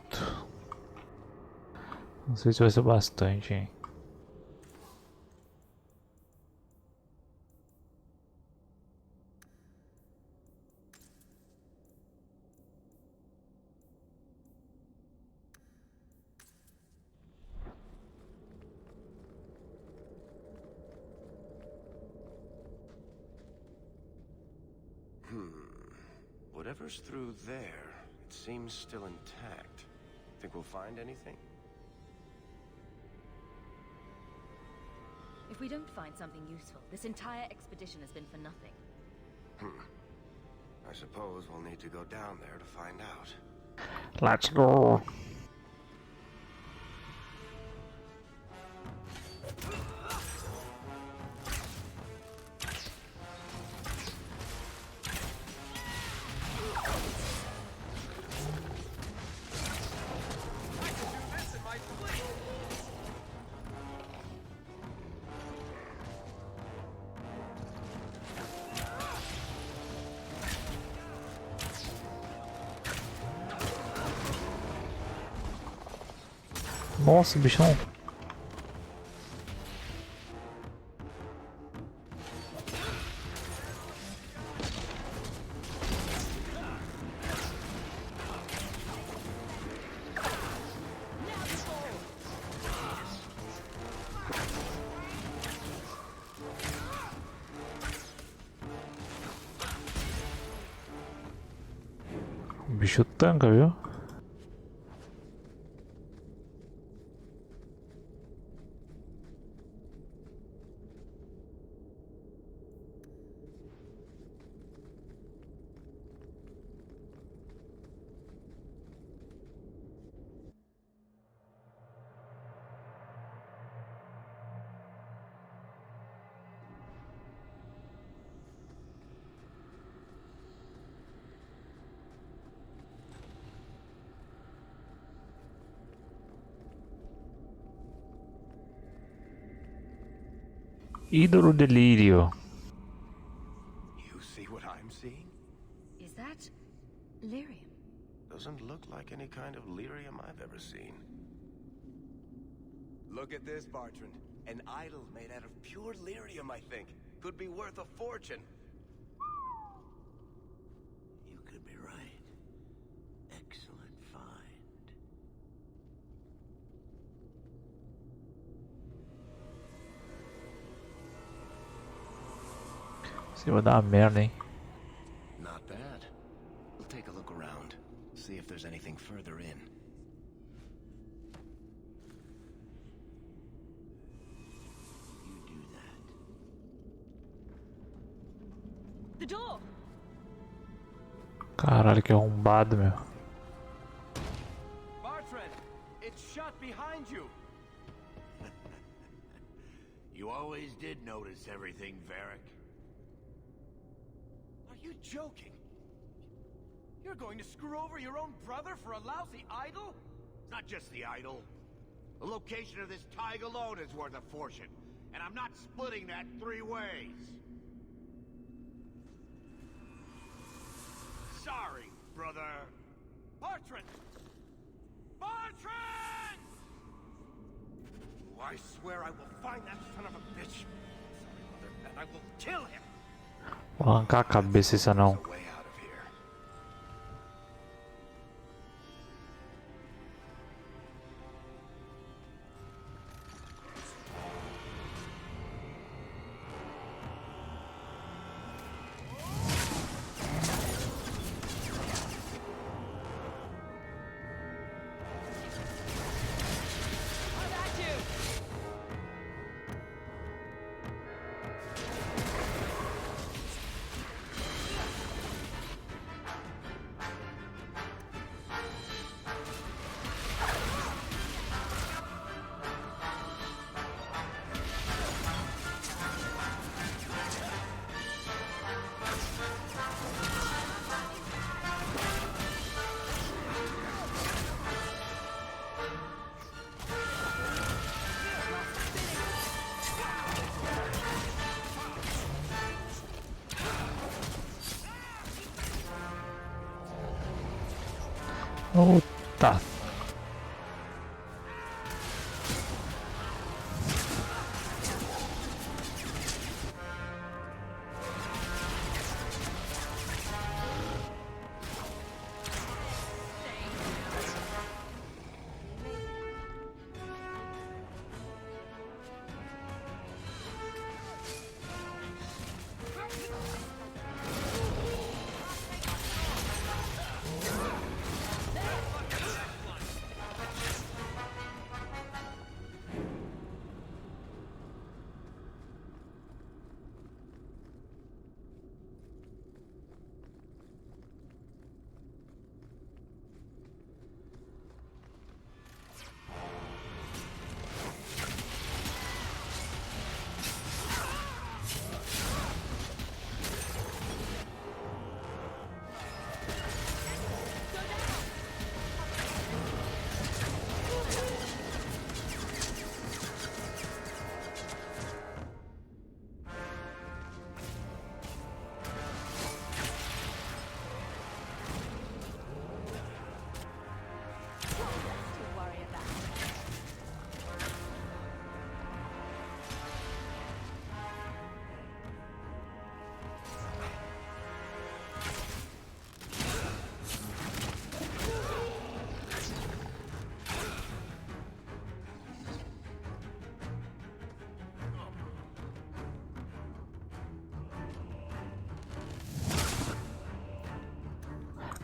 Não sei se vai ser bastante, hein. Whatever's through there, it seems still intact. Think we'll find anything? If we don't find something useful, this entire expedition has been for nothing. I suppose we'll need to go down there to find out. Let's go. Nossa, bichão. O bicho tanca, viu? Ídolo delírio. You see what I'm seeing? Is that lyrium? Doesn't look like any kind of lyrium I've ever seen. Look at this, Bartrand. An idol made out of pure lyrium, I think. Could be worth a fortune. You could be right. Excellent find. Você vai dar uma merda, hein? Not bad. We'll take a look around. See if there's anything further in. You do that. The door! Caralho, que arrombado, meu. Bartrand, it's shut behind you. You always did notice everything, Varric. Are you joking? You're going to screw over your own brother for a lousy idol? It's not just the idol. The location of this tag alone is worth a fortune, and I'm not splitting that 3 ways. Sorry, brother. Bartrand! Bartrand! I swear I will find that son of a bitch. Sorry, mother, and I will kill him. Vou arrancar a cabeça esse anão. Way out of here. Tá.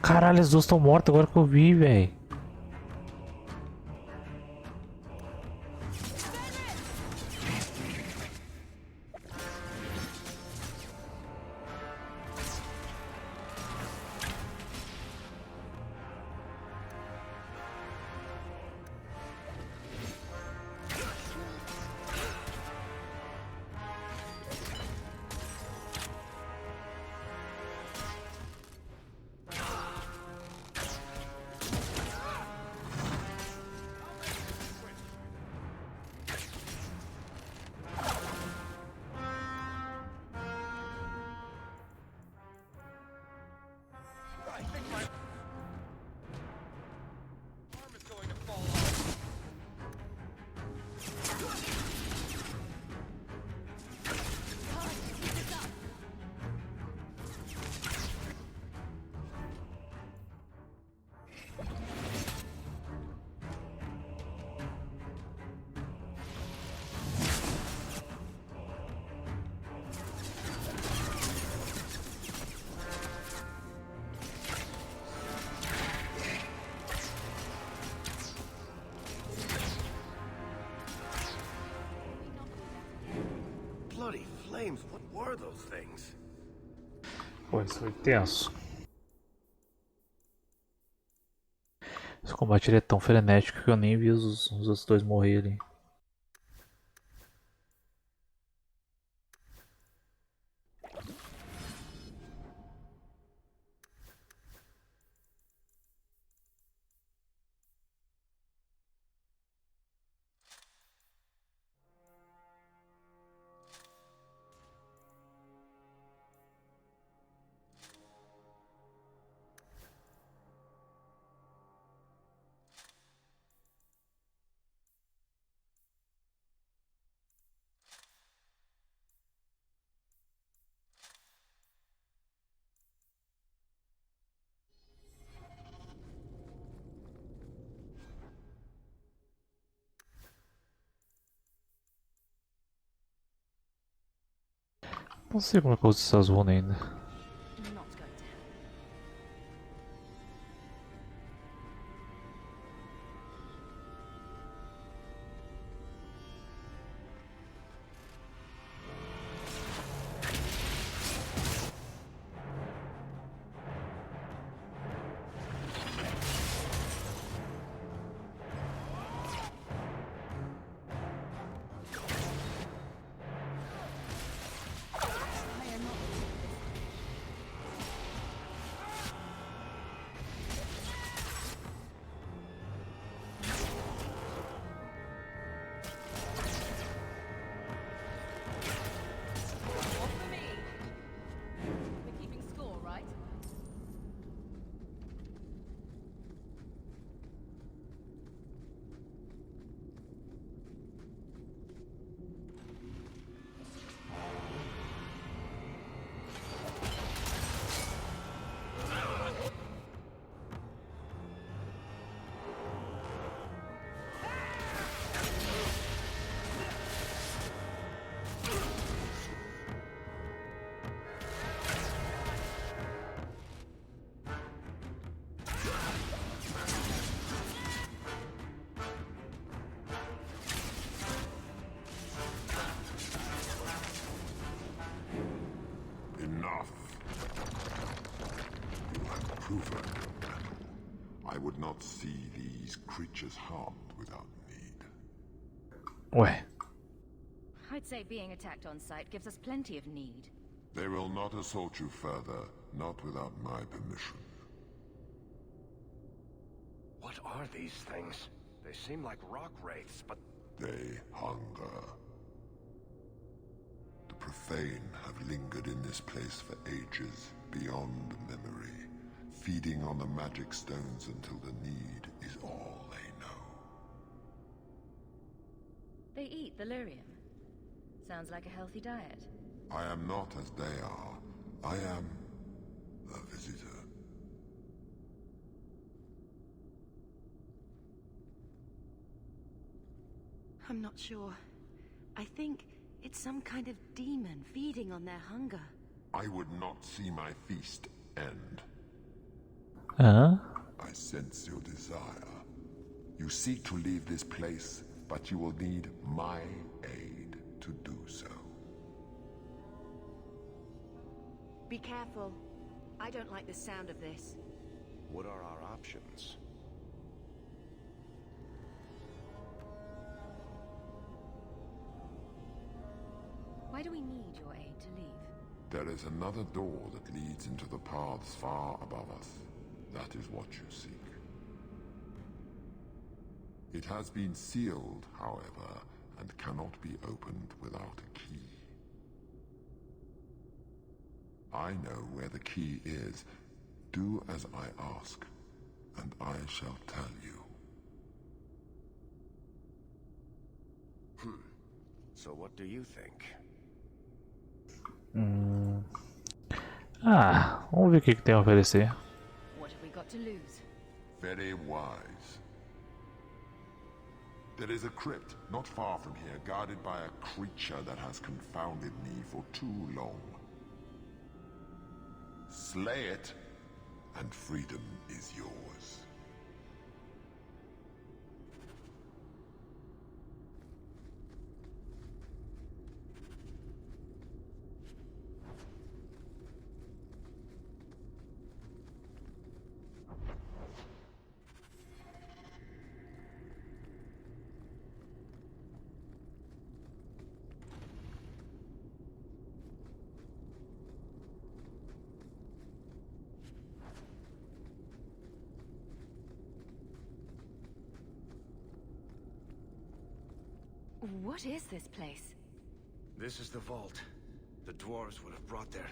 Caralho, as duas estão mortas agora que eu vi, velho. Bloody flames, what were those things? Pô, isso foi tenso. Esse combate ele é tão frenético que eu nem vi os outros dois morrerem. Não sei como é que eu uso essas runas ainda. Proven your battle. I would not see these creatures harmed without need. Ué. I'd say being attacked on sight gives us plenty of need. They will not assault you further, not without my permission. What are these things? They seem like rock wraiths, but... They hunger. The profane have lingered in this place for ages, beyond memory. Feeding on the magic stones until the need is all they know. They eat delirium. Sounds like a healthy diet. I am not as they are. I am a visitor. I'm not sure. I think it's some kind of demon feeding on their hunger. I would not see my feast end. Hã? I sense your desire. You seek to leave this place, but you will need my aid to do so. Be careful. I don't like the sound of this. What are our options? Why do we need your aid to leave? There is another door that leads into the paths far above us. That is what you seek. It has been sealed, however, and cannot be opened without a key. I know where the key is. Do as I ask, and I shall tell you. So what do you think? Vamos ver o que tem a oferecer. What have we got to lose? Very wise. There is a crypt not far from here, guarded by a creature that has confounded me for too long. Slay it, and freedom is yours. What is this place? This is the vault. The dwarves would have brought there.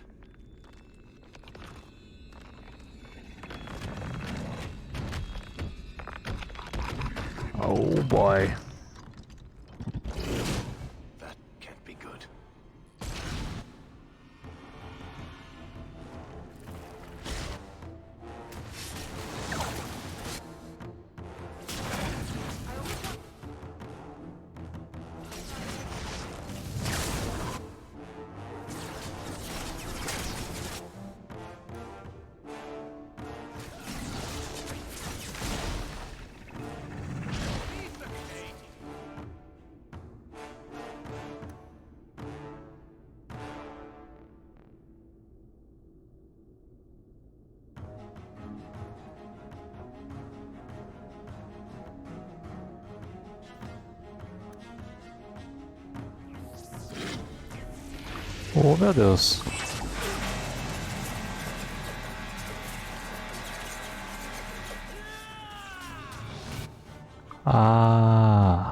Oh boy. That can't be good. Oh meu Deus. Ah.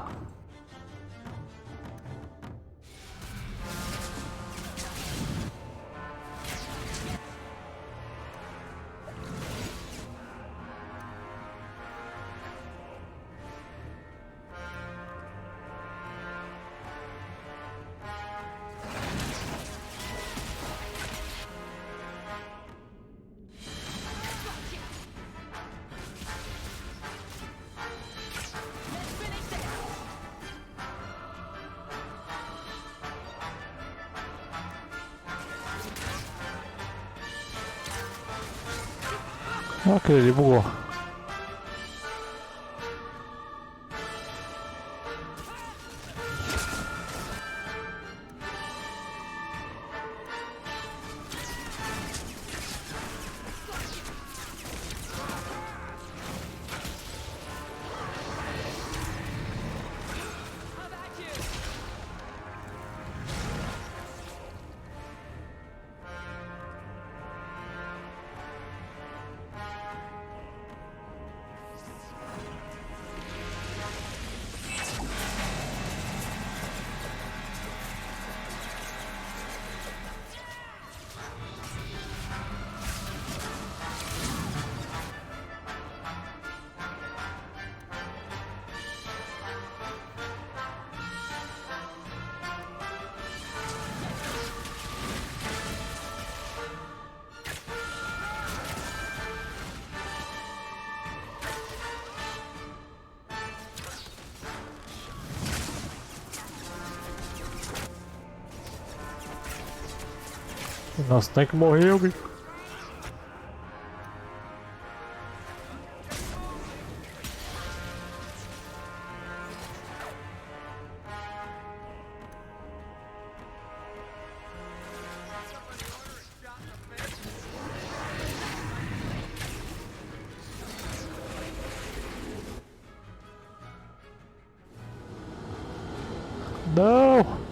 Ok, ele bugou. Nosso tanque morreu, bicho. Não!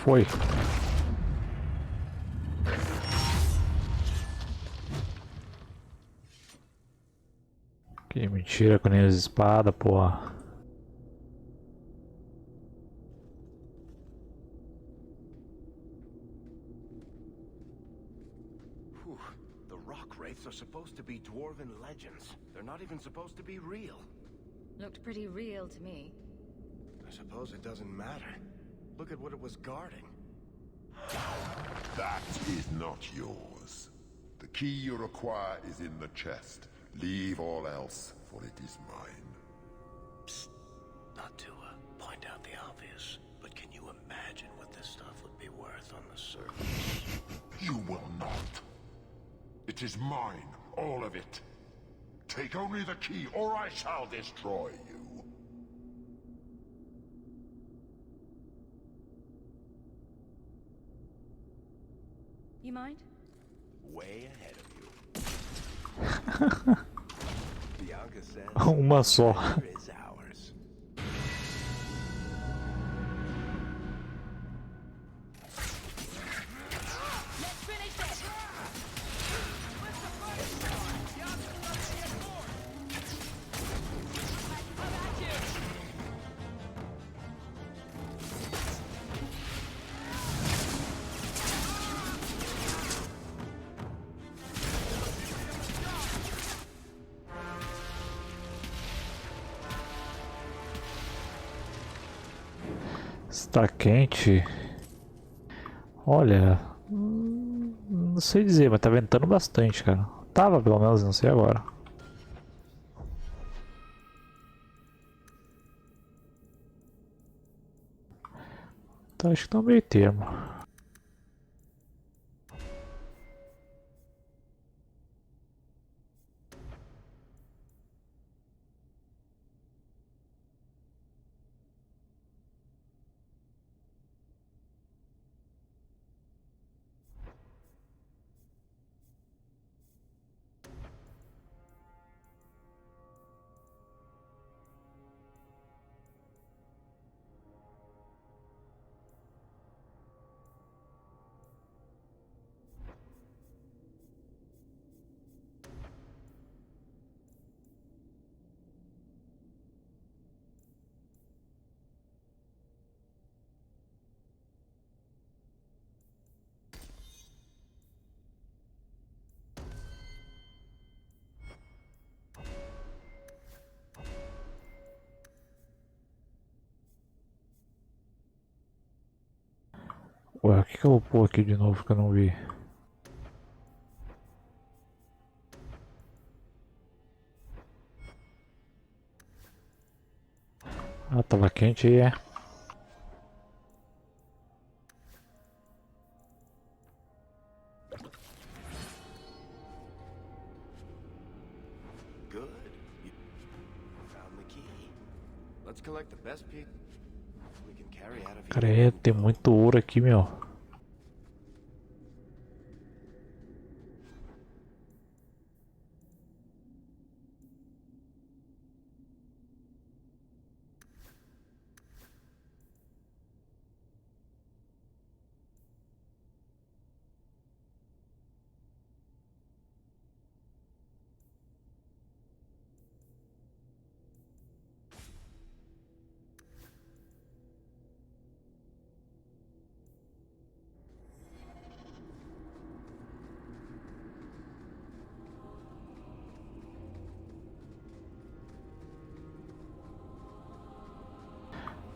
Foi. Que mentira com as espadas, porra. Whew. The rock wraiths are supposed to be dwarven legends. They're not even supposed to be real. Looked pretty real to me. I suppose it doesn't matter. Look at what it was guarding. That is not yours. The key you require is in the chest. Leave all else, for it is mine. Psst. Not to point out the obvious, but can you imagine what this stuff would be worth on the surface? You will not. It is mine, all of it. Take only the key, or I shall destroy you. You mind? Way ahead of you. Bianca says, Uma só. is ours. Let's finish it! Come at you! Está quente. Olha, não sei dizer, mas tá ventando bastante, cara. Tava pelo menos, não sei agora. Então acho que tá meio termo. Ué, o que eu vou pôr aqui de novo que eu não vi? Ah, tava quente aí, é. Good. You found the key. Let's collect the best piece we can carry out of Cara, here. tem muito ouro aqui, meu.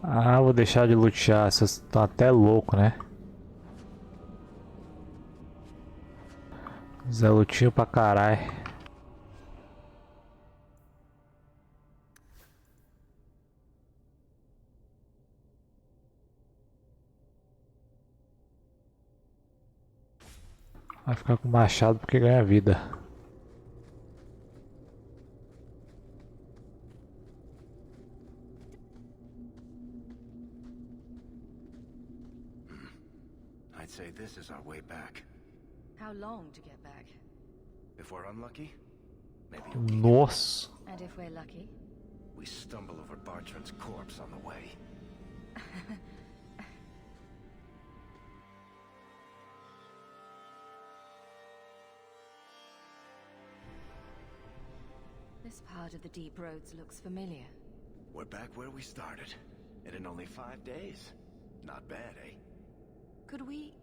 Ah, vou deixar de lutear. Vocês estão até louco, né? Zé lutinho pra caralho. Vai ficar com o machado porque ganha vida. I'd say this is our way back. How long to get back? If we're unlucky, maybe Nossa. And if we're lucky? we stumble over Bartran's corpse on the way. This part of the deep roads looks familiar. We're back where we started. And in only 5 days. Not bad, eh? Could we...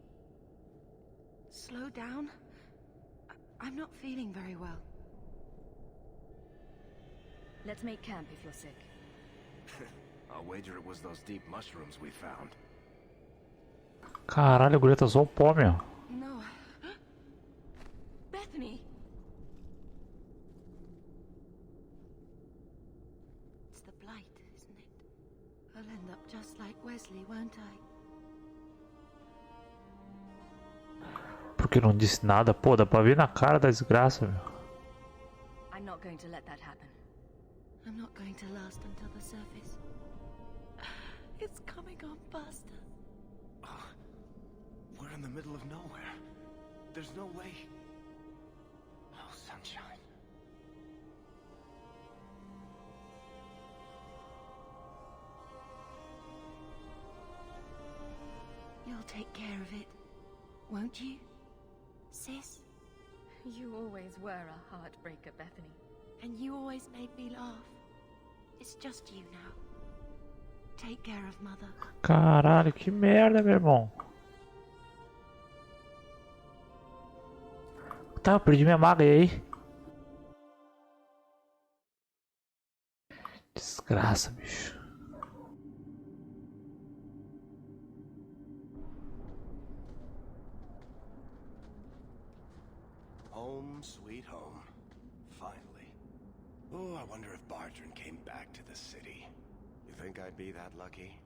slow down? I'm not feeling very well. Let's make camp if you're sick. I'll wager it was those deep mushrooms we found. Caralho, a guria tá só o pó, meu. No. Bethany! It's the blight, isn't it? I'll end up just like Wesley, won't I? Porque não disse nada. Pô, dá pra ver na cara da desgraça, meu. I'm not going to let that happen. I'm not going to last until the surface. It's coming on faster. We're in the middle of nowhere. There's no way. Oh, sunshine. You'll take care of it, won't you, sis? You always were a heartbreaker, Bethany. And you always made me laugh. It's just you now. Take care of Mother. Caralho, que merda, meu irmão. Tá, eu perdi minha maga aí. Desgraça, bicho. Home, sweet home. Finally. Oh, I wonder if Bartran came back to the city. You think I'd be that lucky?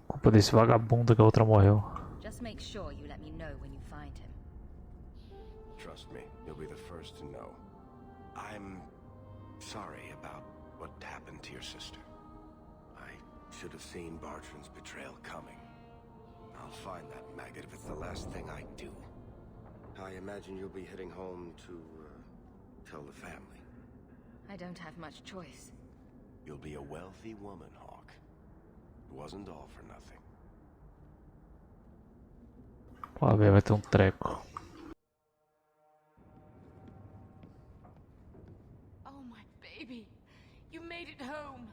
Culpa desse vagabundo que a outra morreu. Just make sure you let me know when you find him. Trust me, you'll be the first to know. I'm sorry about what happened to your sister. I should have seen Bartran's betrayal coming. I'll find that maggot if it's the last thing I do. I imagine you'll be heading home to, tell the family. I don't have much choice. You'll be a wealthy woman, Hawk. It wasn't all for nothing. Pô, velho, vai ter um treco. Oh, my baby. You made it home.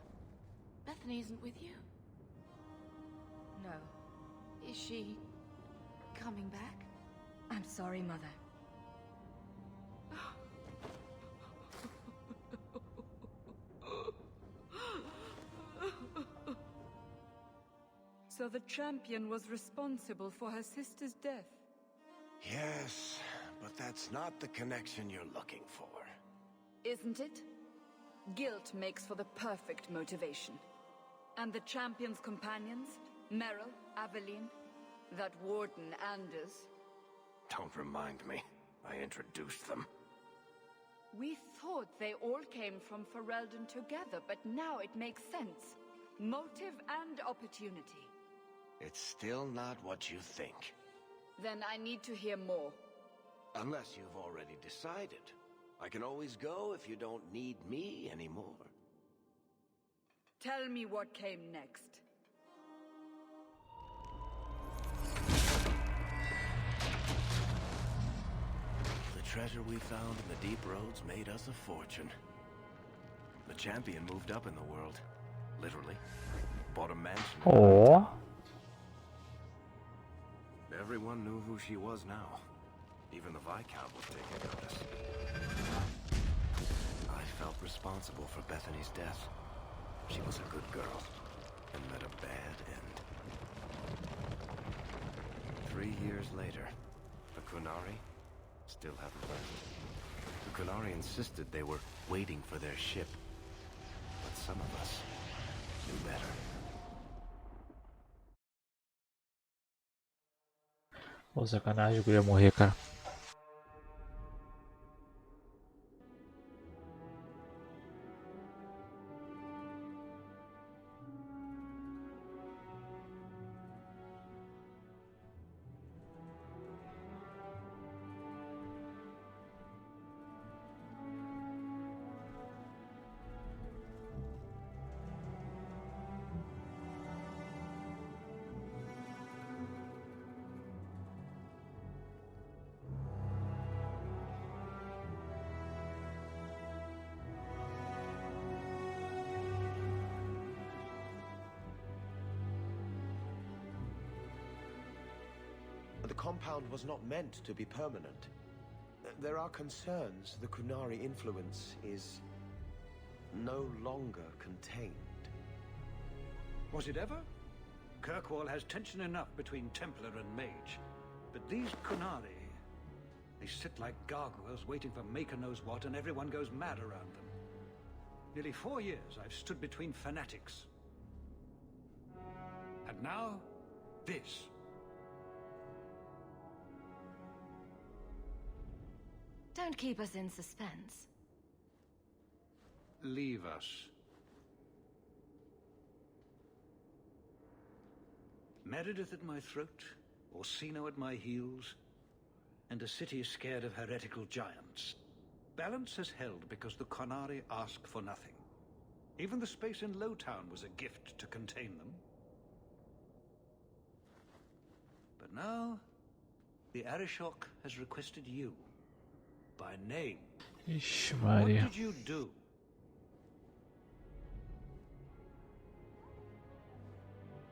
Bethany isn't with you? No. Is she coming back? I'm sorry, Mother. So the champion was responsible for her sister's death? Yes, but that's not the connection you're looking for. Isn't it? Guilt makes for the perfect motivation. And the champion's companions? Merrill, Aveline, that warden Anders. Don't remind me. I introduced them. We thought they all came from Ferelden together, but now it makes sense. Motive and opportunity. It's still not what you think. Then I need to hear more. Unless you've already decided. I can always go if you don't need me anymore. Tell me what came next. The treasure we found in the deep roads made us a fortune. The champion moved up in the world. Literally. Bought a mansion. Oh. Everyone knew who she was now. Even the Viscount was taking notice. I felt responsible for Bethany's death. She was a good girl, and met a bad end. 3 years later, the Kunari still haven't left. The Kunari insisted they were waiting for their ship. But some of us knew better. Pô, sacanagem, eu ia morrer, cara. The compound was not meant to be permanent. There are concerns the Kunari influence is no longer contained. Was it ever? Kirkwall has tension enough between Templar and Mage. But these Kunari, they sit like gargoyles waiting for Maker knows what, and everyone goes mad around them. Nearly 4 years I've stood between fanatics. And now, this. Don't keep us in suspense. Leave us. Meredith at my throat, Orsino at my heels, and a city scared of heretical giants. Balance has held because the Kunari ask for nothing. Even the space in Lowtown was a gift to contain them. But now, the Arishok has requested you. By name. Ixi, What Maria. did you do?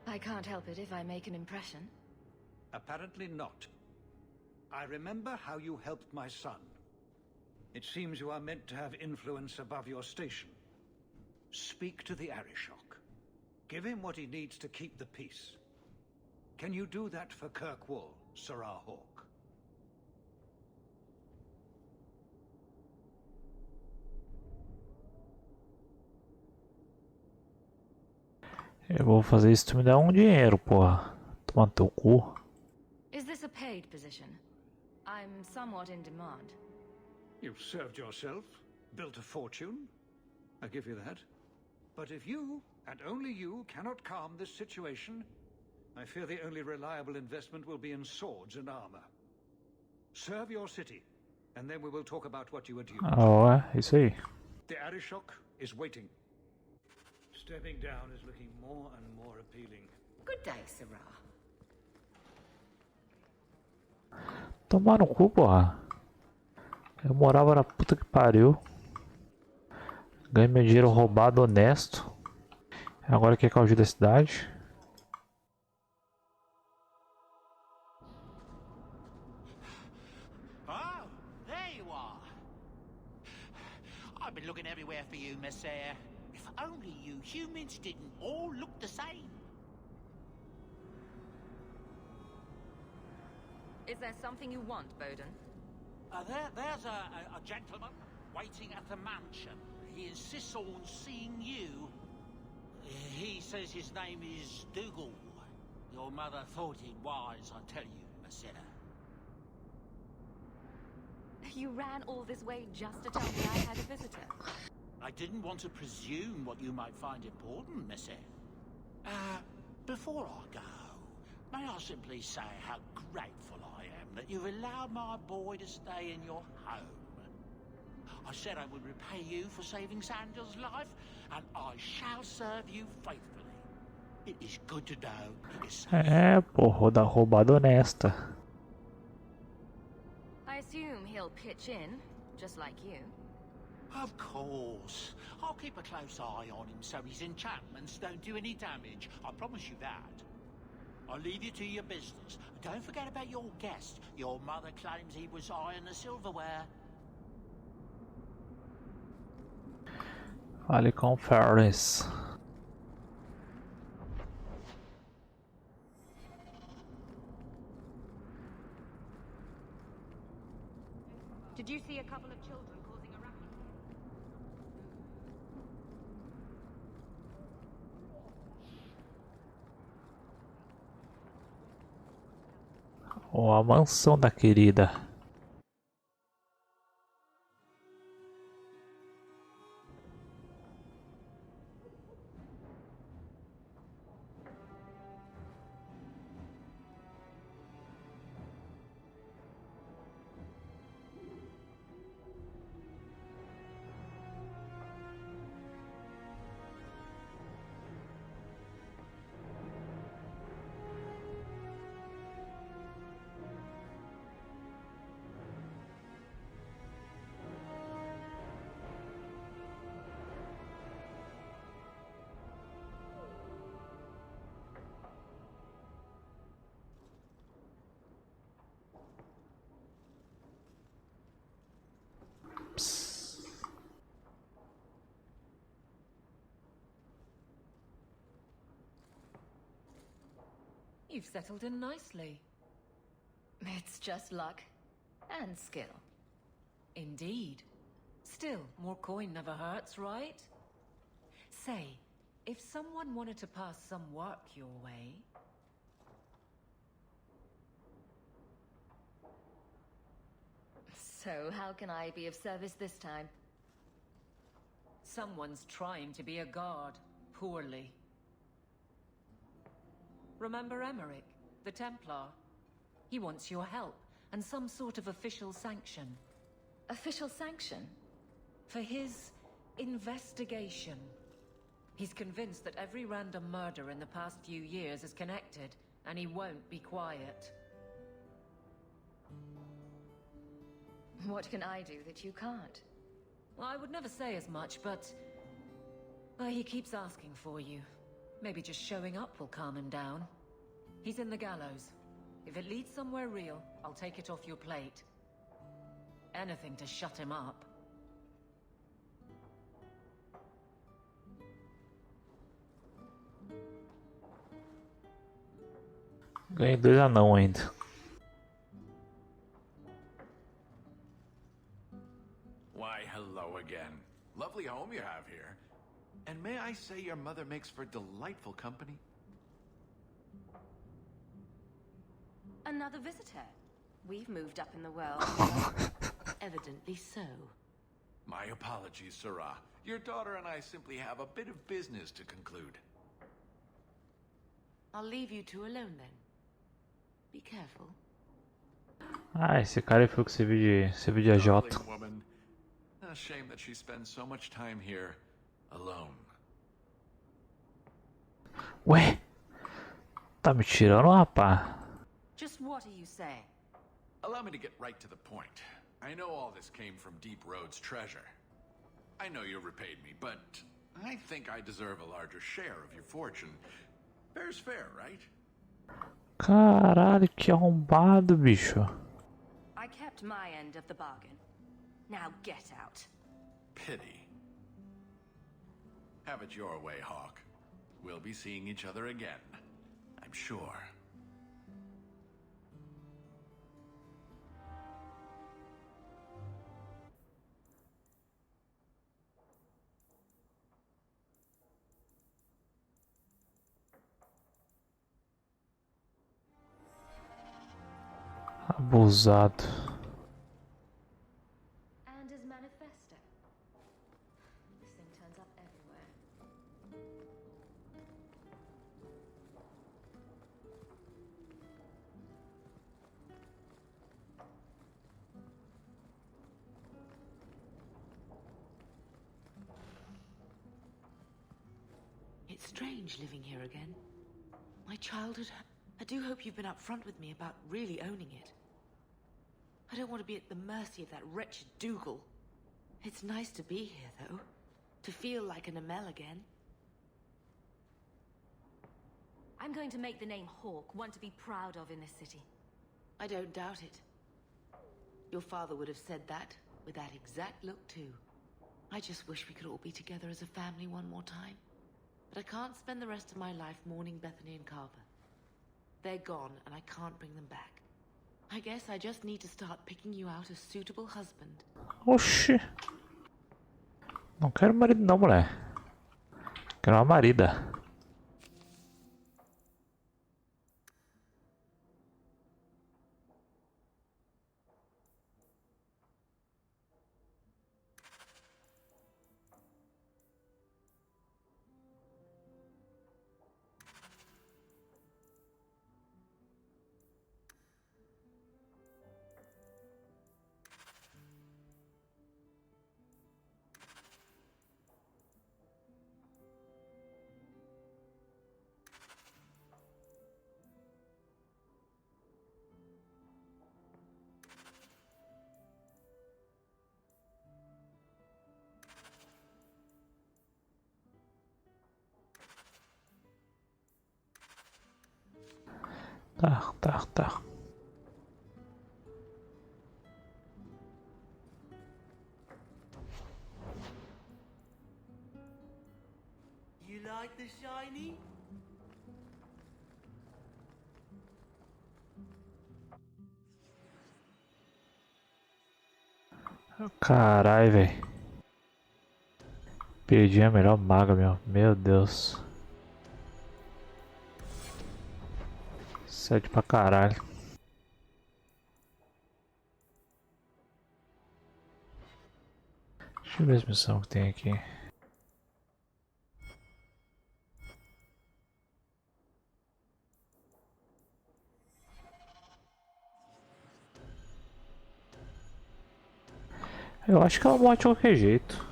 I can't help it if I make an impression. Apparently not. I remember how you helped my son. It seems you are meant to have influence above your station. Speak to the Arishok. Give him what he needs to keep the peace. Can you do that for Kirkwall, Sarah Hawk? Eu vou fazer isso se tu me der dinheiro, porra. Toma no teu cu. Is this a paid position? I'm somewhat in demand. You've served yourself, built a fortune. I give you that. But if you, and only you, cannot calm this situation, I fear the only reliable investment will be in swords and armor. Serve your city, and then we will talk about what you are due. Ah, é isso aí. The Arishok is waiting. Stepping down is looking more and more appealing. Good day, Sarah. Tomar no cu, porra. Eu morava na puta que pariu. Ganhei meu dinheiro roubado, honesto. Agora quer que eu ajude a cidade? Oh, there you are. I've been looking everywhere for you, Messiah. If only you humans didn't all look the same. Is there something you want, Bowden? There's a gentleman waiting at the mansion. He insists on seeing you. He says his name is Dougal. Your mother thought it wise, I tell you, Messiah. You ran all this way just to tell me I had a visitor. I didn't want to presume what you might find important, Messiah. Before I go, may I simply say how grateful I am that you've allowed my boy to stay in your home. I said I would repay you for saving Sandal's life, and I shall serve you faithfully. It is good to know he is safe. É, porra, da roubada honesta. I assume he'll pitch in, just like you. Of course. I'll keep a close eye on him so his enchantments don't do any damage. I promise you that. I'll leave you to your business. Don't forget about your guest. Your mother claims he was eyeing the silverware. Fale com Ferris. Ó, a mansão da querida. You've settled in nicely. It's just luck. And skill. Indeed. Still, more coin never hurts, right? Say, if someone wanted to pass some work your way... So, how can I be of service this time? Someone's trying to be a guard, poorly. Remember Emmerich, the Templar? He wants your help, and some sort of official sanction. Official sanction? For his investigation. He's convinced that every random murder in the past few years is connected, and he won't be quiet. What can I do that you can't? Well, I would never say as much, but... Well, he keeps asking for you. Maybe just showing up will calm him down. He's in the gallows. If it leads somewhere real, I'll take it off your plate. Anything to shut him up. Ganhei 2 anão ainda. Why, hello again. Lovely home you have here. And may I say your mother makes for delightful company? Another visitor. We've moved up in the world. Evidently so. My apologies, Sarah. Your daughter and I simply have a bit of business to conclude. I'll leave you two alone then. Be careful. Ah, esse cara foi que serviu de AJ. Darling woman. A shame that she spends so much time here alone. Ué? Tá me tirando, rapaz? Just what are you saying? Allow me to get right to the point. I know all this came from Deep Road's treasure. I know you repaid me, but I think I deserve a larger share of your fortune. Fair's fair, right? Caralho, que arrombado, bicho. I kept my end of the bargain. Now get out. Pity. Have it your way, Hawk. We'll be seeing each other again, I'm sure. Abusado. And his manifesto. This thing turns up everywhere. It's strange living here again. My childhood... I do hope you've been upfront with me about really owning it. I don't want to be at the mercy of that wretched Dougal. It's nice to be here, though. To feel like an Amel again. I'm going to make the name Hawk one to be proud of in this city. I don't doubt it. Your father would have said that, with that exact look, too. I just wish we could all be together as a family one more time. But I can't spend the rest of my life mourning Bethany and Carver. They're gone, and I can't bring them back. I guess I just need to start picking you out a suitable husband. Oxi. Não quero marido não, mulher. Quero uma marida. Tá. You like the shiny? Carai, velho. Perdi a melhor maga, meu Deus. 7 pra caralho. Deixa eu ver as missões que tem aqui. Eu acho que ela morre de qualquer jeito.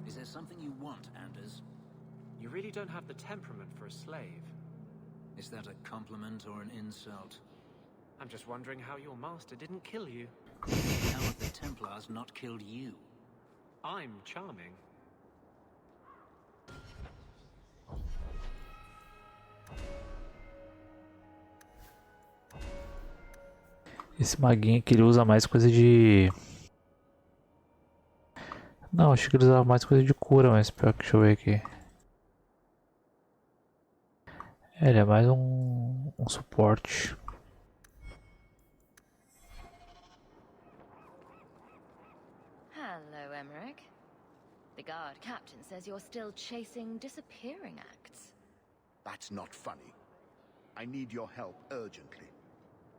Is there something you want, Anders? You really don't have the temperament for a slave. Is that a compliment or an insult? I'm just wondering how your master didn't kill you. How have the Templars not killed you? I'm charming. Esse maguinho aqui ele usa mais coisa de... Não, acho que ele usava mais coisa de cura, mas pior que deixa eu ver aqui. Ele é mais um suporte. Hello, Emmerich. The guard captain says you're still chasing disappearing acts. That's not funny. I need your help urgently.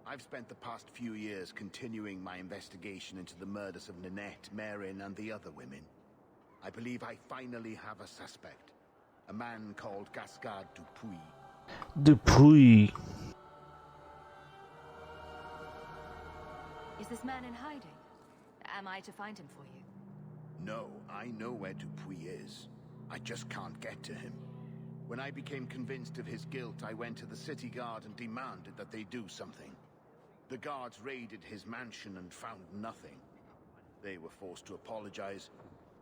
I've spent the past few years continuing my investigation into the murders of Ninette, Marin, and the other women. I believe I finally have a suspect. A man called Gascard Dupuy. Dupuy. Is this man in hiding? Am I to find him for you? No, I know where Dupuy is. I just can't get to him. When I became convinced of his guilt, I went to the city guard and demanded that they do something. The guards raided his mansion and found nothing. They were forced to apologize,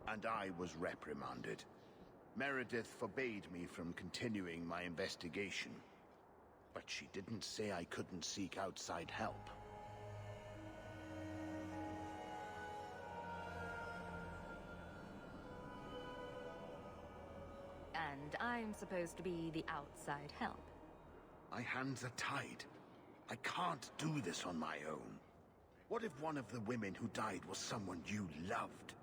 and I was reprimanded. Meredith forbade me from continuing my investigation. But she didn't say I couldn't seek outside help. And I'm supposed to be the outside help. My hands are tied. I can't do this on my own. What if one of the women who died was someone you loved?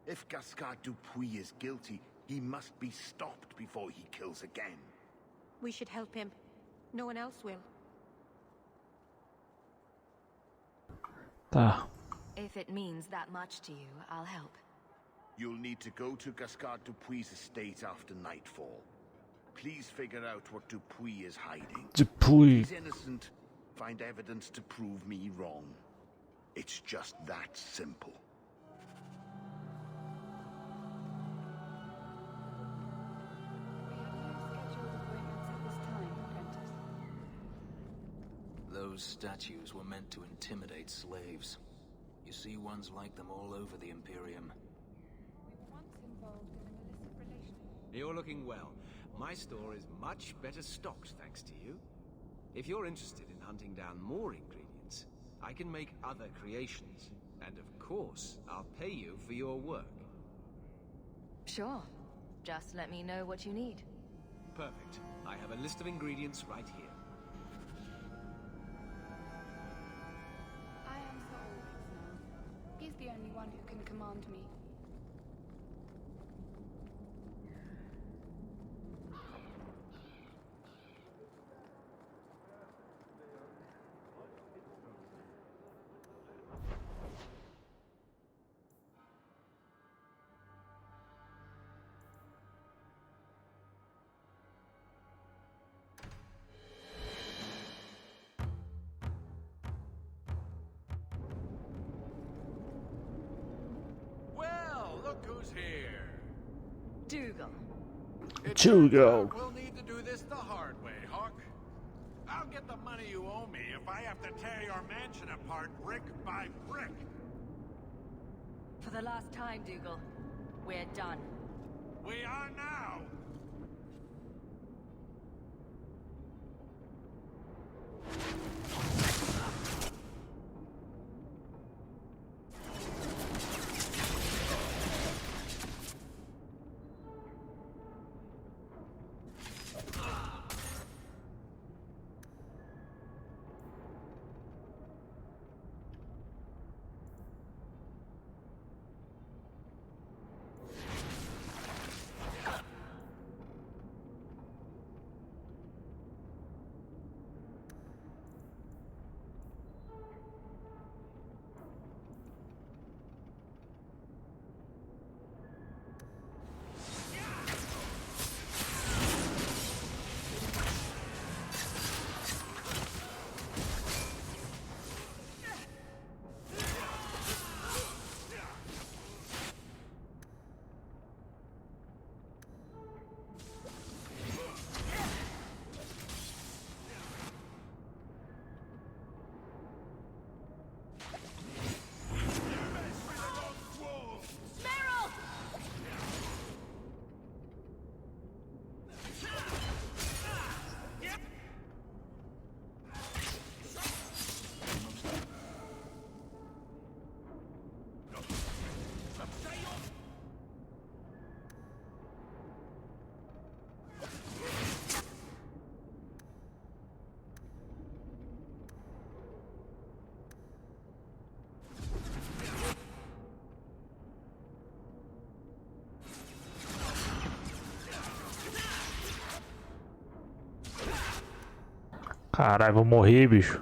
If Gascard Dupuy is guilty, he must be stopped before he kills again. We should help him. No one else will. Tá. If it means that much to you, I'll help. You'll need to go to Gascard Dupuy's estate after nightfall. Please figure out what Dupuy is hiding. Dupuy. If he's innocent, find evidence to prove me wrong. It's just that simple. Those statues were meant to intimidate slaves. You see ones like them all over the Imperium. You're looking well. My store is much better stocked thanks to you. If you're interested in hunting down more ingredients, I can make other creations. And of course, I'll pay you for your work. Sure. Just let me know what you need. Perfect. I have a list of ingredients right here. I am Sir Ulrich's now. He's the only one who can command me. Look who's here. Dougal. Dougal. We'll need to do this the hard way, Hawk. I'll get the money you owe me if I have to tear your mansion apart brick by brick. For the last time, Dougal. We're done. We are now. Caralho, vou morrer, bicho.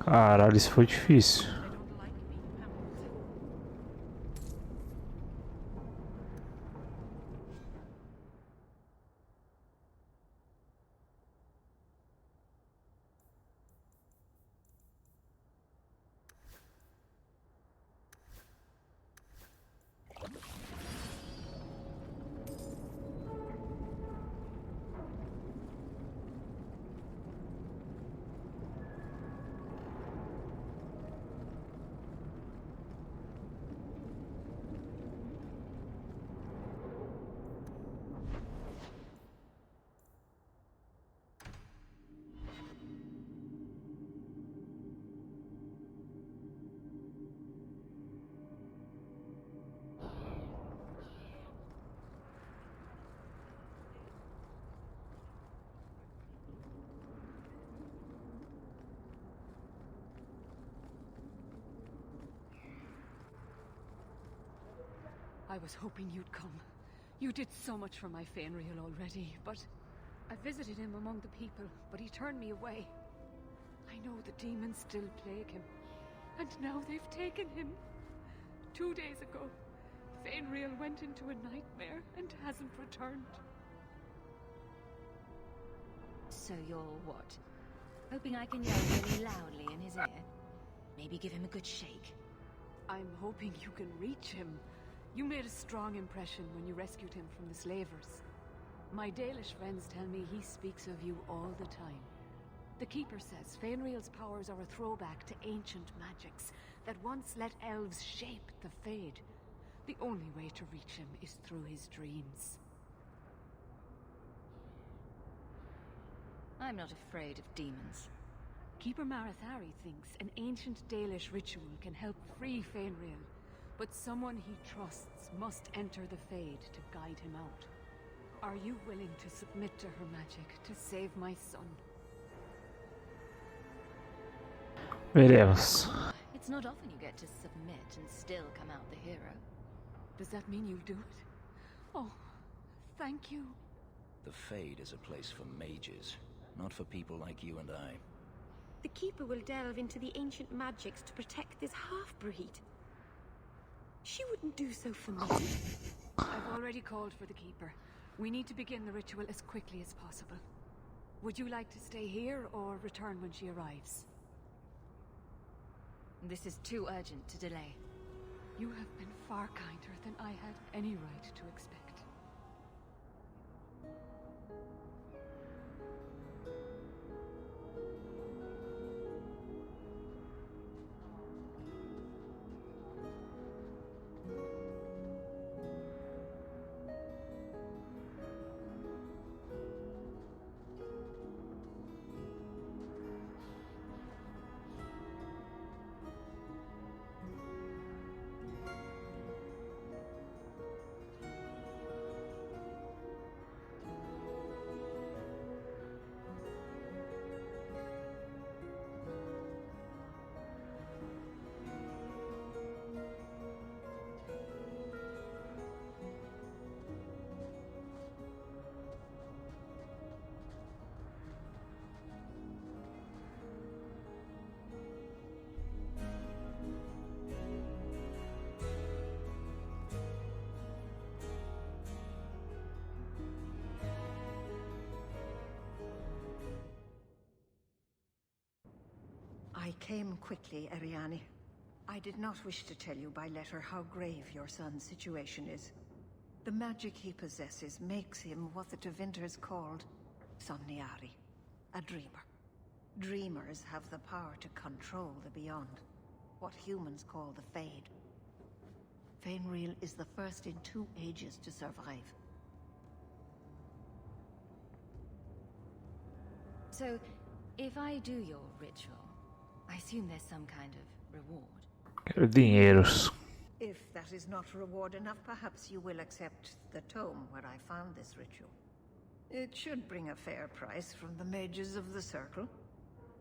Caralho, isso foi difícil. I was hoping you'd come. You did so much for my Fainriel already, but I visited him among the people, but he turned me away. I know the demons still plague him, and now they've taken him. 2 days ago, Fainriel went into a nightmare and hasn't returned. So you're what? Hoping I can yell really loudly in his ear? Maybe give him a good shake? I'm hoping you can reach him. You made a strong impression when you rescued him from the slavers. My Dalish friends tell me he speaks of you all the time. The Keeper says Faenriel's powers are a throwback to ancient magics that once let elves shape the Fade. The only way to reach him is through his dreams. I'm not afraid of demons. Keeper Marathari thinks an ancient Dalish ritual can help free Faenriel, but someone he trusts must enter the Fade to guide him out. Are you willing to submit to her magic to save my son? Veremos. It's not often you get to submit and still come out the hero. Does that mean you'll do it? Oh, thank you. The Fade is a place for mages, not for people like you and I. The Keeper will delve into the ancient magics to protect this half-breed. She wouldn't do so for me. I've already called for the Keeper. We need to begin the ritual as quickly as possible. Would you like to stay here or return when she arrives? This is too urgent to delay. You have been far kinder than I had any right to expect. I came quickly, Ariane. I did not wish to tell you by letter how grave your son's situation is. The magic he possesses makes him what the Tevinters called Somniari, a dreamer. Dreamers have the power to control the beyond, what humans call the Fade. Faenriel is the first in 2 ages to survive. So, if I do your ritual, I assume there's some kind of reward. Quero dinheiros. If that is not reward enough, perhaps you will accept the tome where I found this ritual. It should bring a fair price from the mages of the Circle.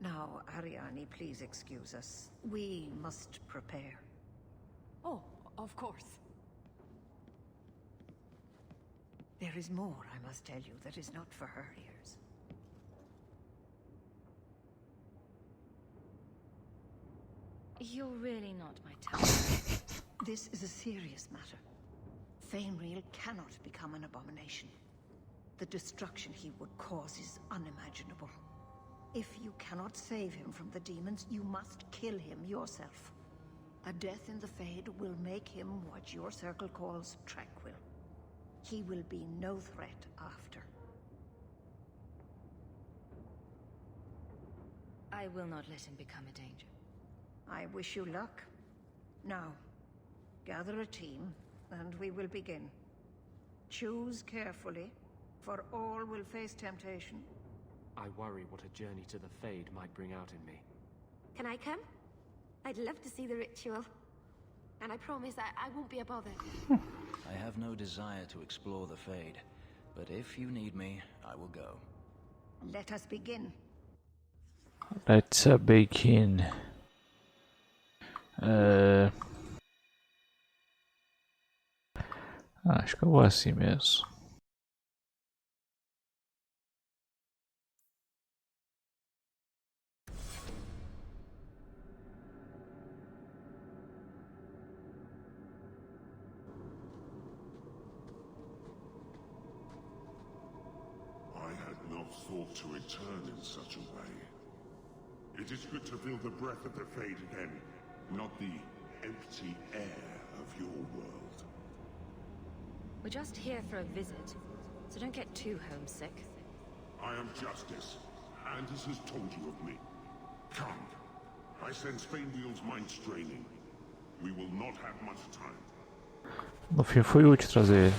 Now, Ariane, please excuse us. We must prepare. Oh, of course. There is more I must tell you that is not for her ears. You're really not my type. This is a serious matter. Faenriel cannot become an abomination. The destruction he would cause is unimaginable. If you cannot save him from the demons, you must kill him yourself. A death in the Fade will make him what your circle calls tranquil. He will be no threat after. I will not let him become a danger. I wish you luck. Now, gather a team, and we will begin. Choose carefully, for all will face temptation. I worry what a journey to the Fade might bring out in me. Can I come? I'd love to see the ritual. And I promise I won't be a bother. I have no desire to explore the Fade, but if you need me, I will go. Let us begin. Let's begin. Acho que eu vou assim mesmo. I had not thought to return in such a way. It is good to feel the breath of the Fade again, not the empty air of your world. We're just here for a visit, so don't get too homesick. I am justice. Anders has told you of me. Come. I sense Fainwheel's mind straining. We will not have much time. No fim foi útil trazer ele.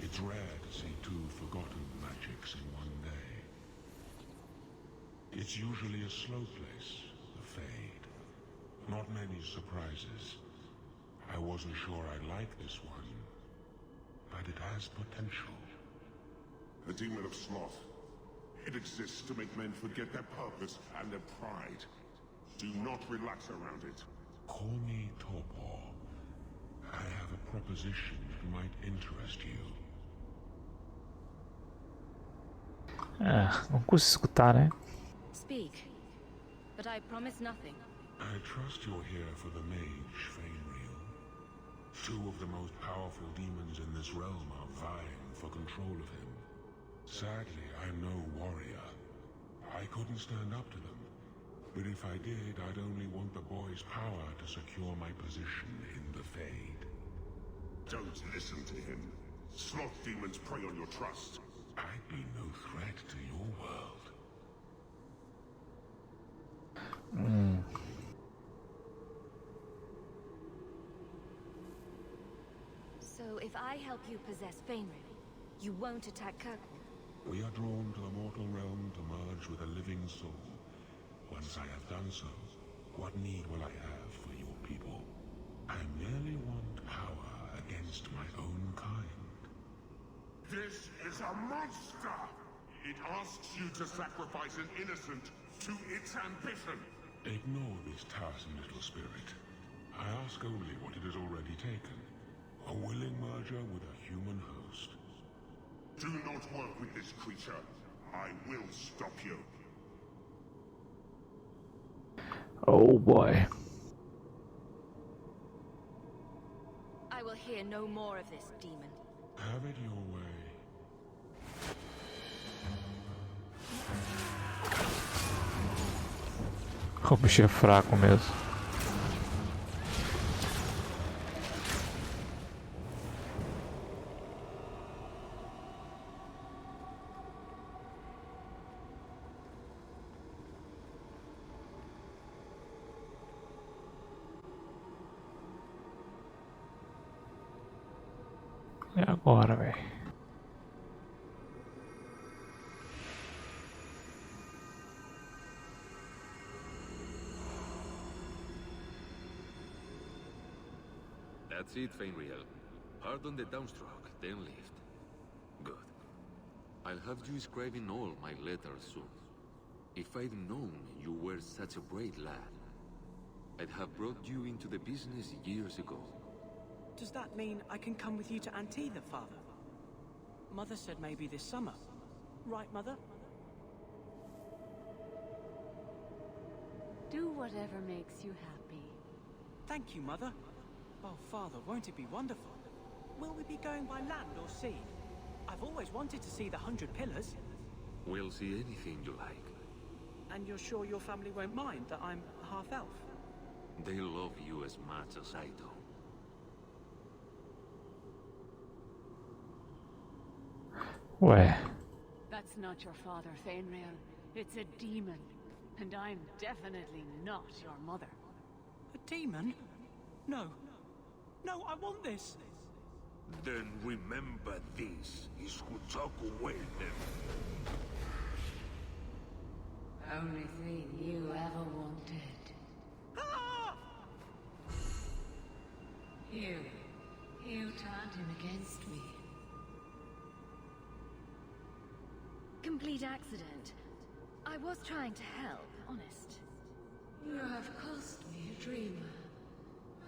It's rare to see two forgotten magics in one day. It's usually a slow place, the Fade. Not many surprises. I wasn't sure I'd like this one, but it has potential. The demon of sloth. It exists to make men forget their purpose and their pride. Do not relax around it. Call me Torpor. I have a proposition that might interest you. Não custa escutar, né? Speak, but I promise nothing. I trust you're here for the mage, Fainwheel. Two of the most powerful demons in this realm are vying for control of him. Sadly, I'm no warrior. I couldn't stand up to them. But if I did, I'd only want the boy's power to secure my position in the Fade. Don't listen to him. Sloth demons prey on your trust. I'd be no threat to your world. So if I help you possess Fainwheel, you won't attack Kirkwall? We are drawn to the mortal realm to merge with a living soul. Once I have done so, what need will I have for your people? I merely want power against my own kind. This is a monster! It asks you to sacrifice an innocent to its ambition. Ignore this tiresome little spirit. I ask only what it has already taken. A willing merger with a human host. Do not work with this creature. I will stop you. Oh boy. I will hear no more of this demon. Have it your way. O bicho é fraco mesmo. E agora, velho? That's it, Fainwheel. Hard on the downstroke, then lift. Good. I'll have you scribing all my letters soon. If I'd known you were such a brave lad, I'd have brought you into the business years ago. Does that mean I can come with you to Antitha, Father? Mother said maybe this summer. Right, Mother? Do whatever makes you happy. Thank you, Mother. Oh, Father, won't it be wonderful? Will we be going by land or sea? I've always wanted to see the 100 Pillars. We'll see anything you like. And you're sure your family won't mind that I'm half-elf? They love you as much as I do. Ué. That's not your father, Fainwheel. It's a demon. And I'm definitely not your mother. A demon? No. No, I want this. Then remember this is Kutaku Wayden. Only thing you ever wanted. Ah! You turned him against me. Complete accident. I was trying to help, honest. You have cost me a dreamer,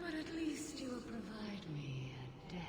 but at least you will provide me a death.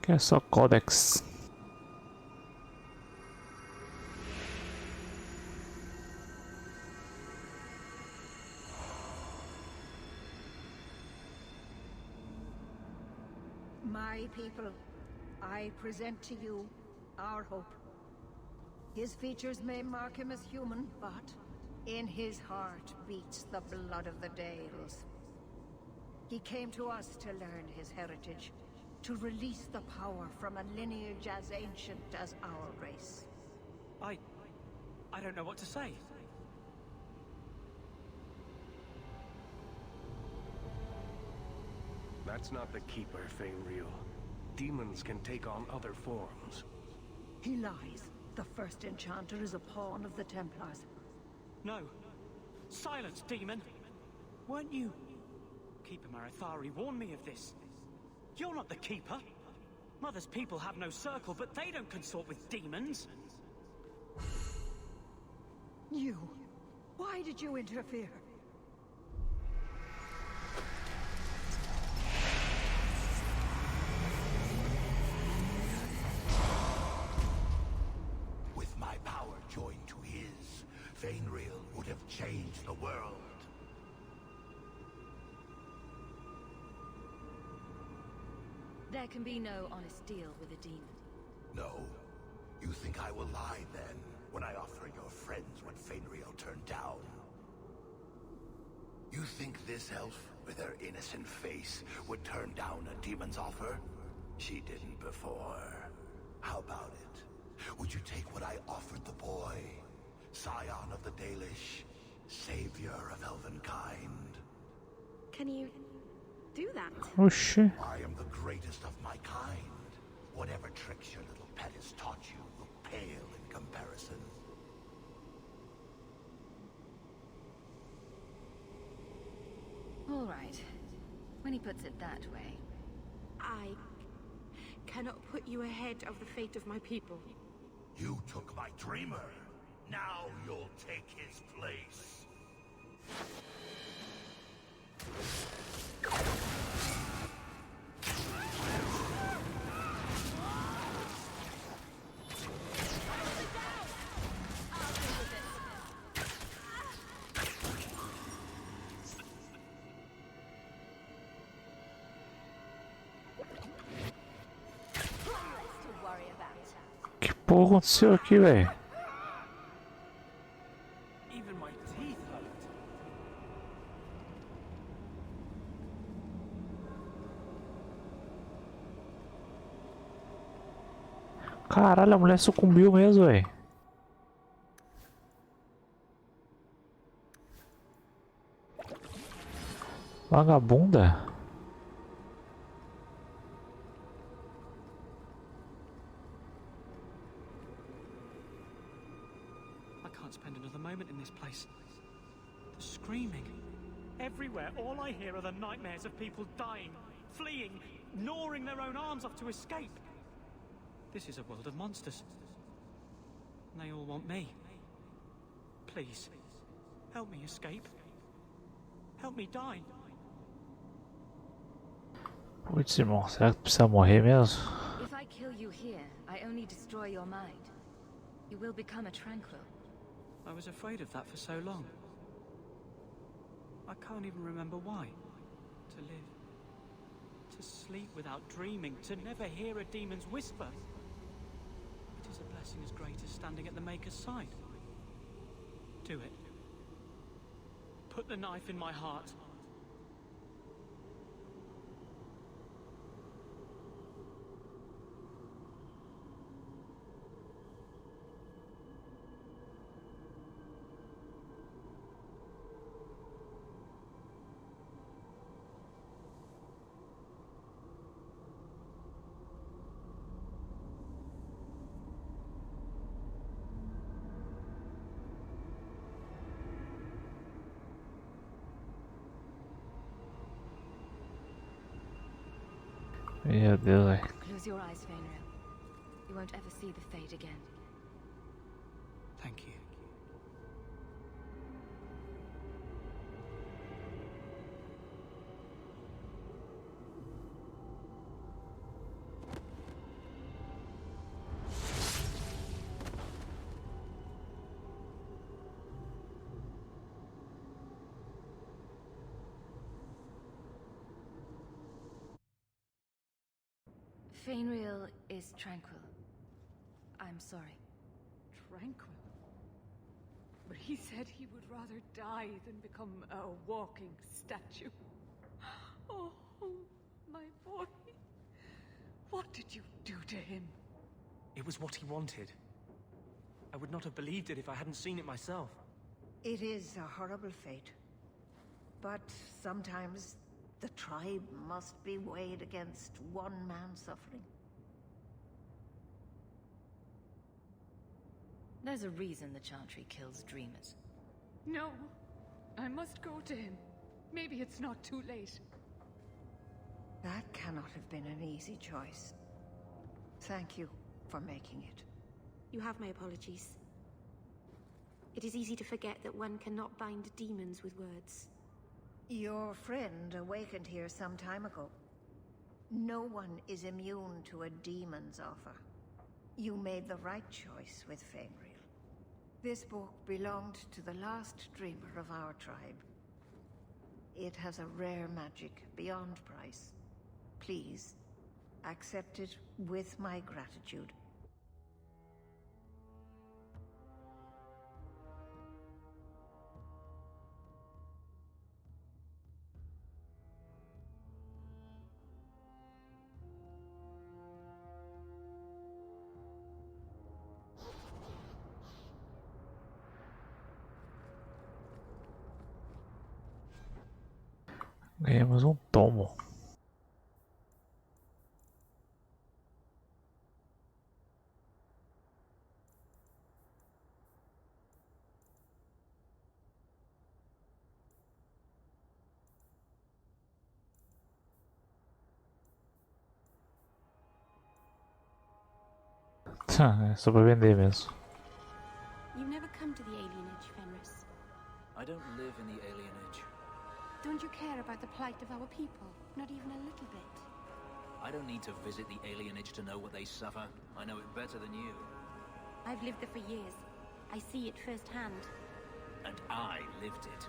Que é só Codex. My people, I present to you our hope. His features may mark him as human, but in his heart beats the blood of the Dales. He came to us to learn his heritage, to release the power from a lineage as ancient as our race. I don't know what to say. That's not the Keeper, Fainreal. Demons can take on other forms. He lies. The first enchanter is a pawn of the Templars. No. Silence, demon! Weren't you... Keeper Marathari warned me of this. You're not the Keeper. Mother's people have no circle, but they don't consort with demons. You... Why did you interfere? With my power joined to his, Fainreal would have changed the world. There can be no honest deal with a demon. No? You think I will lie then, when I offer your friends what Fainreal turned down? You think this elf, with her innocent face, would turn down a demon's offer? She didn't before. How about it? Would you take what I offered the boy? Scion of the Dalish, savior of elvenkind. Can you do that? Oxê. I am the greatest of my kind. Whatever tricks your little pet has taught you look pale in comparison. All right. When he puts it that way. I cannot put you ahead of the fate of my people. You took my dreamer. Now you'll take his place. Que porra aconteceu aqui, velho? Even my teeth hurt. Caralho, a mulher sucumbiu mesmo, velho. Vagabunda? I can't spend another moment in this place. The screaming. Everywhere, all I hear are the nightmares of people dying, fleeing, gnawing their own arms off to escape. This is a world of monsters. And they all want me. Please, help me escape. Help me die. Putz, irmão, será que precisa morrer mesmo? If I kill you here, I only destroy your mind. You will become a tranquil. I was afraid of that for so long. I can't even remember why. To live. To sleep without dreaming. To never hear a demon's whisper. It is a blessing as great as standing at the Maker's side. Do it. Put the knife in my heart. Meu Deus, velho. Close your eyes, Fainriel. You won't ever see the Fade again. Thank you. Fainriel is tranquil. I'm sorry. Tranquil? But he said he would rather die than become a walking statue. Oh, my boy. What did you do to him? It was what he wanted. I would not have believed it if I hadn't seen it myself. It is a horrible fate. But sometimes the tribe must be weighed against one man's suffering. There's a reason the Chantry kills dreamers. No. I must go to him. Maybe it's not too late. That cannot have been an easy choice. Thank you for making it. You have my apologies. It is easy to forget that one cannot bind demons with words. Your friend awakened here some time ago. No one is immune to a demon's offer. You made the right choice with Fainriel. This book belonged to the last dreamer of our tribe. It has a rare magic beyond price. Please, accept it with my gratitude. Ganhamos um tomo. É só pra vender mesmo. You never come to the alienage, Fenris. I don't live in the alienage. Don't you care about the plight of our people? Not even a little bit. I don't need to visit the alienage to know what they suffer. I know it better than you. I've lived there for years. I see it firsthand. And I lived it.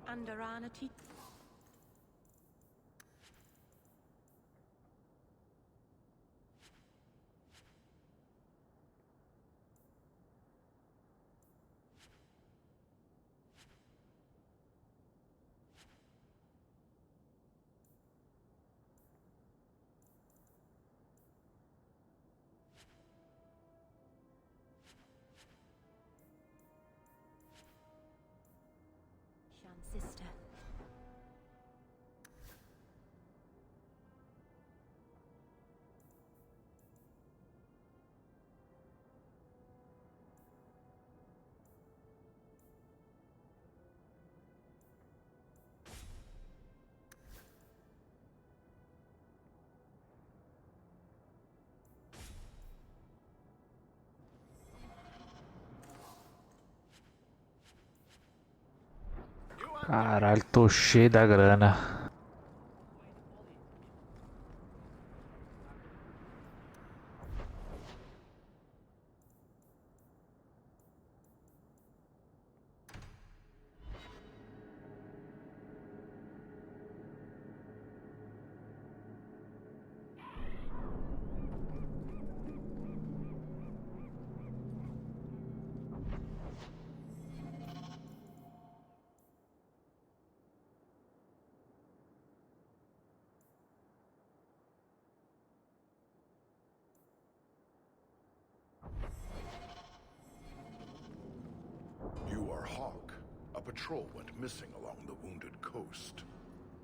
and Aranati. Sister. Caralho, tô cheio da grana. You are Hawk. A patrol went missing along the wounded coast.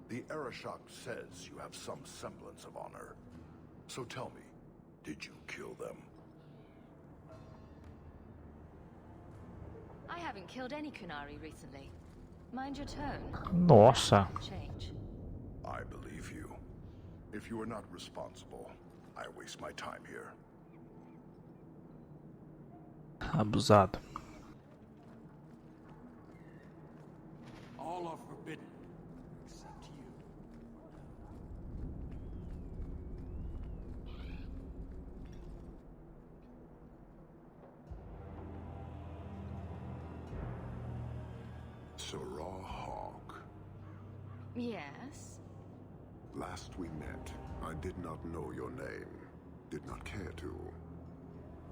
The Arashok says you have some semblance of honor. So tell me, did you kill them? I haven't killed any Kunari recently. Mind your tone. Nossa. Change. I believe you. If you are not responsible, I waste my time here. Abusado. All are forbidden, except you. Sarah Hawk. Yes? Last we met, I did not know your name. Did not care to.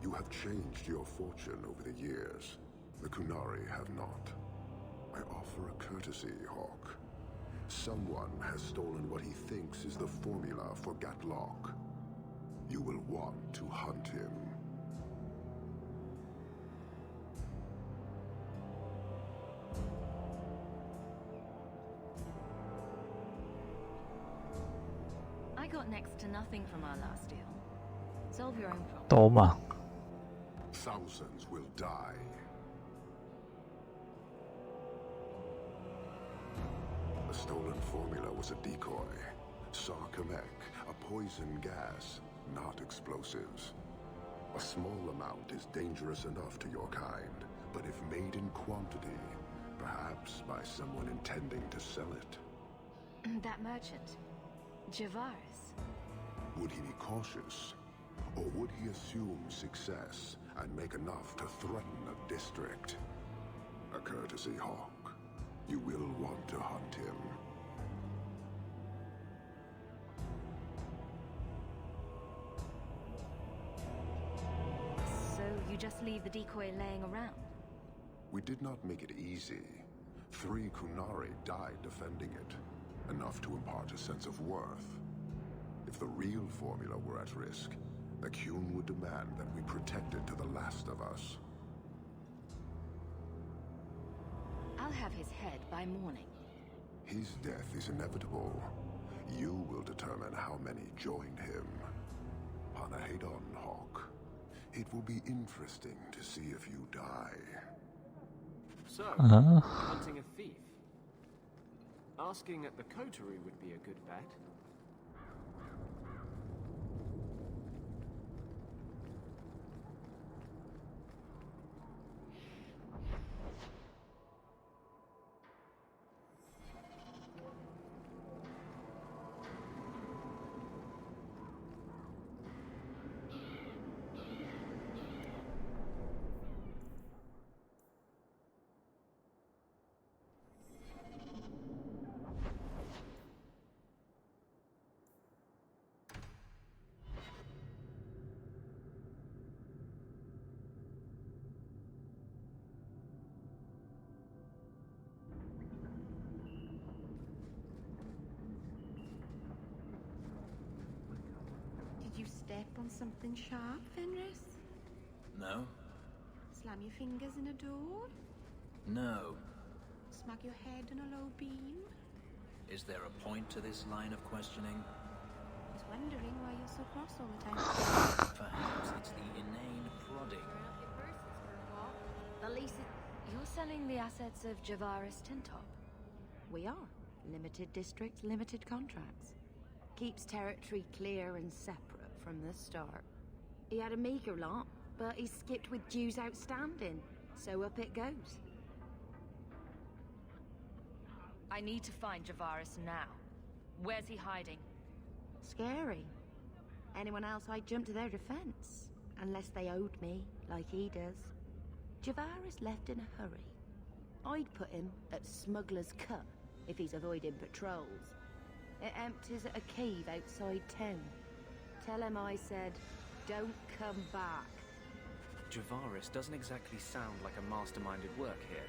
You have changed your fortune over the years. The Kunari have not. I offer a courtesy, Hawk. Someone has stolen what he thinks is the formula for Gatlok. You will want to hunt him. I got next to nothing from our last deal. Solve your own problem. Toma. Thousands will die. The stolen formula was a decoy. Sarkamek, a poison gas, not explosives. A small amount is dangerous enough to your kind, but if made in quantity, perhaps by someone intending to sell it. That merchant, Javaris. Would he be cautious? Or would he assume success and make enough to threaten a district? A courtesy, Hawk. You will want to hunt him. So you just leave the decoy laying around? We did not make it easy. 3 Kunari died defending it, enough to impart a sense of worth. If the real formula were at risk, the Qun would demand that we protect it to the last of us. I'll have his head by morning. His death is inevitable. You will determine how many join him. Panahedon, Hawk. It will be interesting to see if you die. So, hunting a thief. Asking at the coterie would be a good bet. step on something sharp, Fenris? No? Slam your fingers in a door? No. Smack your head on a low beam? Is there a point to this line of questioning? I was wondering why you're so cross all the time. Perhaps it's the inane prodding. The lease You're selling the assets of Javaris Tintop? We are. Limited districts, limited contracts. Keeps territory clear and separate from the start. He had a meager lot, but he skipped with dues outstanding, so up it goes. I need to find Javaris now. Where's he hiding? Scary. Anyone else, I'd jump to their defense. Unless they owed me, like he does. Javaris left in a hurry. I'd put him at Smuggler's Cut if he's avoiding patrols. It empties at a cave outside town. Tell him I said, don't come back. Javaris doesn't exactly sound like a masterminded work here.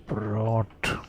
Pronto.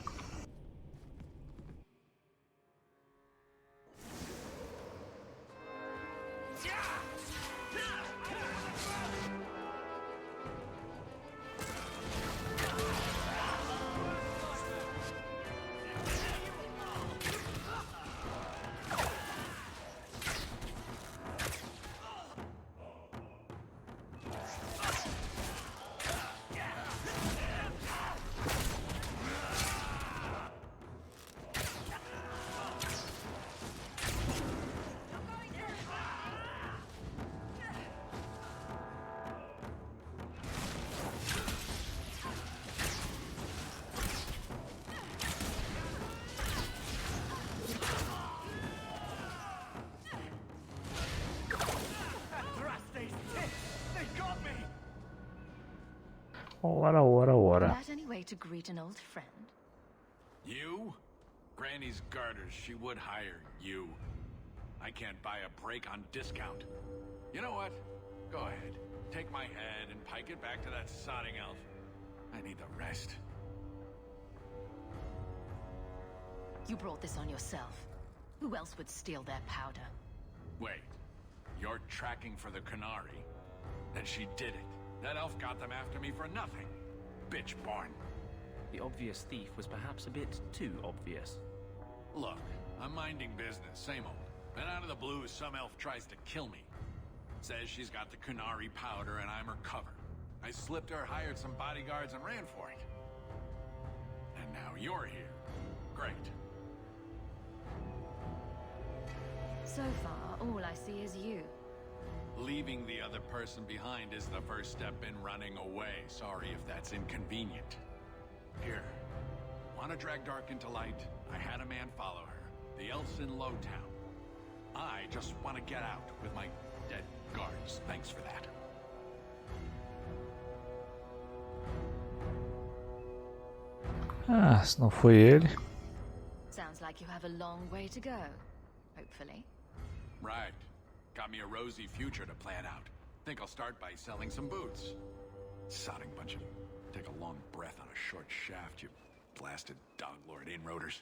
Ora. That any way to greet an old friend? You? Granny's garters, she would hire you. I can't buy a break on discount. You know what? Go ahead. Take my head and pike it back to that sodding elf. I need the rest. You brought this on yourself. Who else would steal their powder? Wait. You're tracking for the Canary? Then she did it. That elf got them after me for nothing. Bitch born. The obvious thief was perhaps a bit too obvious. Look, I'm minding business, same old. Then out of the blue, some elf tries to kill me. Says she's got the Canary powder and I'm her cover. I slipped her, hired some bodyguards, and ran for it. And now you're here. Great. So far, all I see is you. Leaving the other person behind is the first step in running away. Sorry if that's inconvenient. Here. Want to drag Dark into light? I had a man follow her. The elf's in Lowtown. I just want to get out with my dead guards. Thanks for that. Ah, se não foi ele. Sounds like you have a long way to go. Hopefully. Right. Got me a rosy future to plan out. Think I'll start by selling some boots. Sodding bunch of... Take a long breath on a short shaft, you blasted dog lord inroaders.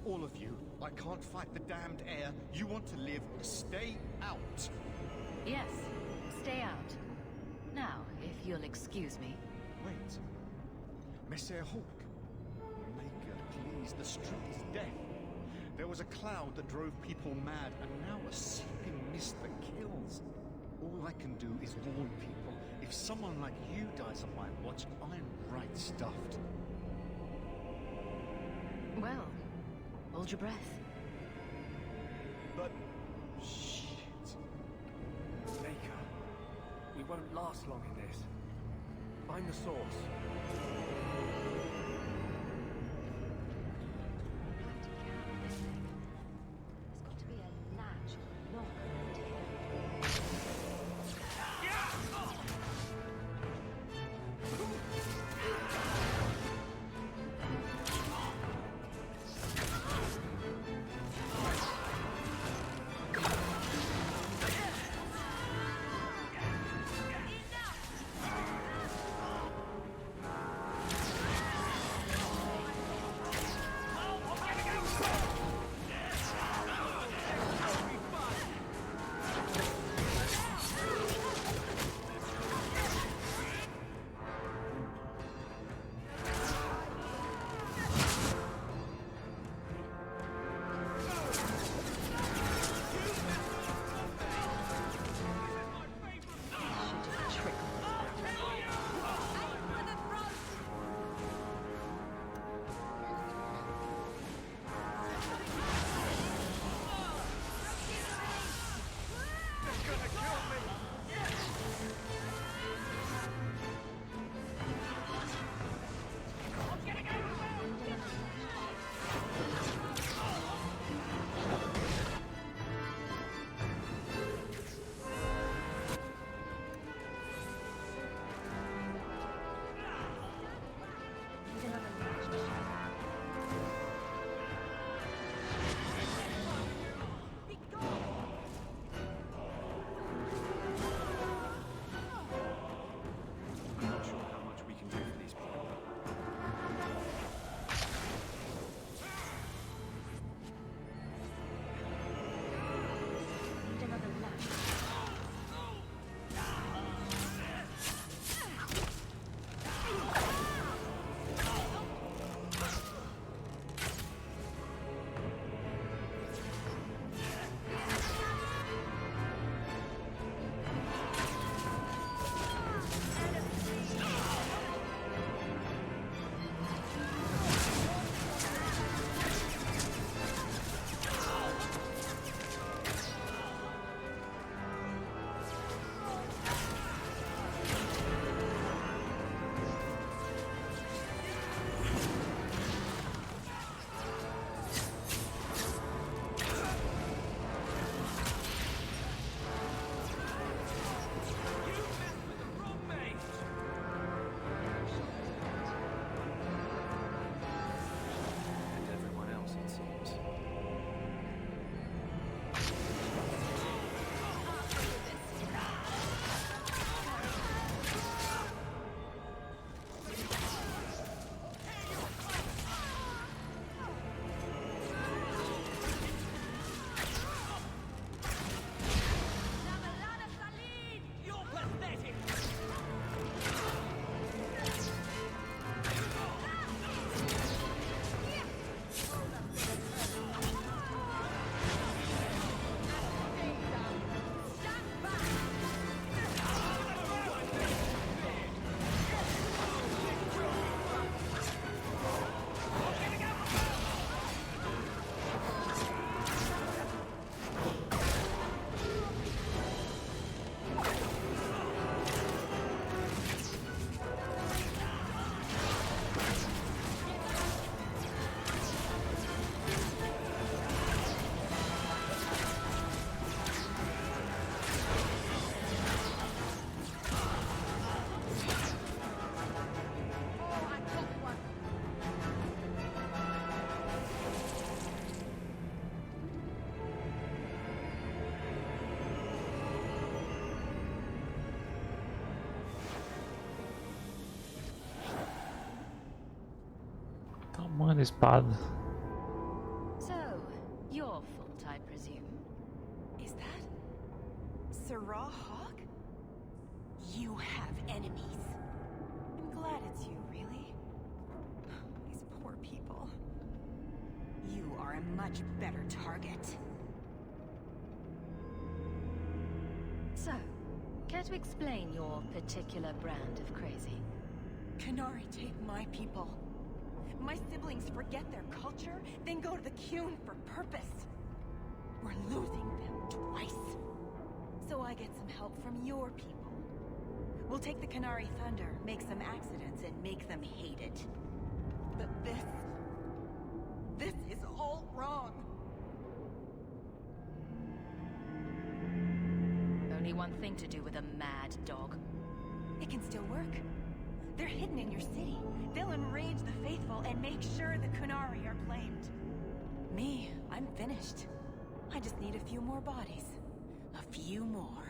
All of you, I can't fight the damned air. You want to live, stay out. Yes, stay out. Now, if you'll excuse me. Wait. Messer Hawk. Maker, please, the street is dead. There was a cloud that drove people mad, and now a seeping mist that kills. All I can do is warn people. If someone like you dies on my watch, I'm right stuffed. Well, hold your breath. But... shit. Maker, we won't last long in this. Find the source. There's got to be a latch or lock around here. Tamanho da espada. So, your fault, I presume. Is that Sirrah Hawk? You have enemies. I'm glad it's you, really. These poor people. You are a much better target. So, care to explain your particular brand of crazy? Canary take my people. My siblings forget their culture, then go to the Qun for purpose. We're losing them twice. So I get some help from your people. We'll take the Canary Thunder, make some accidents, and make them hate it. But this is all wrong. Only one thing to do with a mad dog. It can still work. They're hidden in your city. They'll enrage the faithful and make sure the Kunari are blamed. Me, I'm finished. I just need a few more bodies. A few more.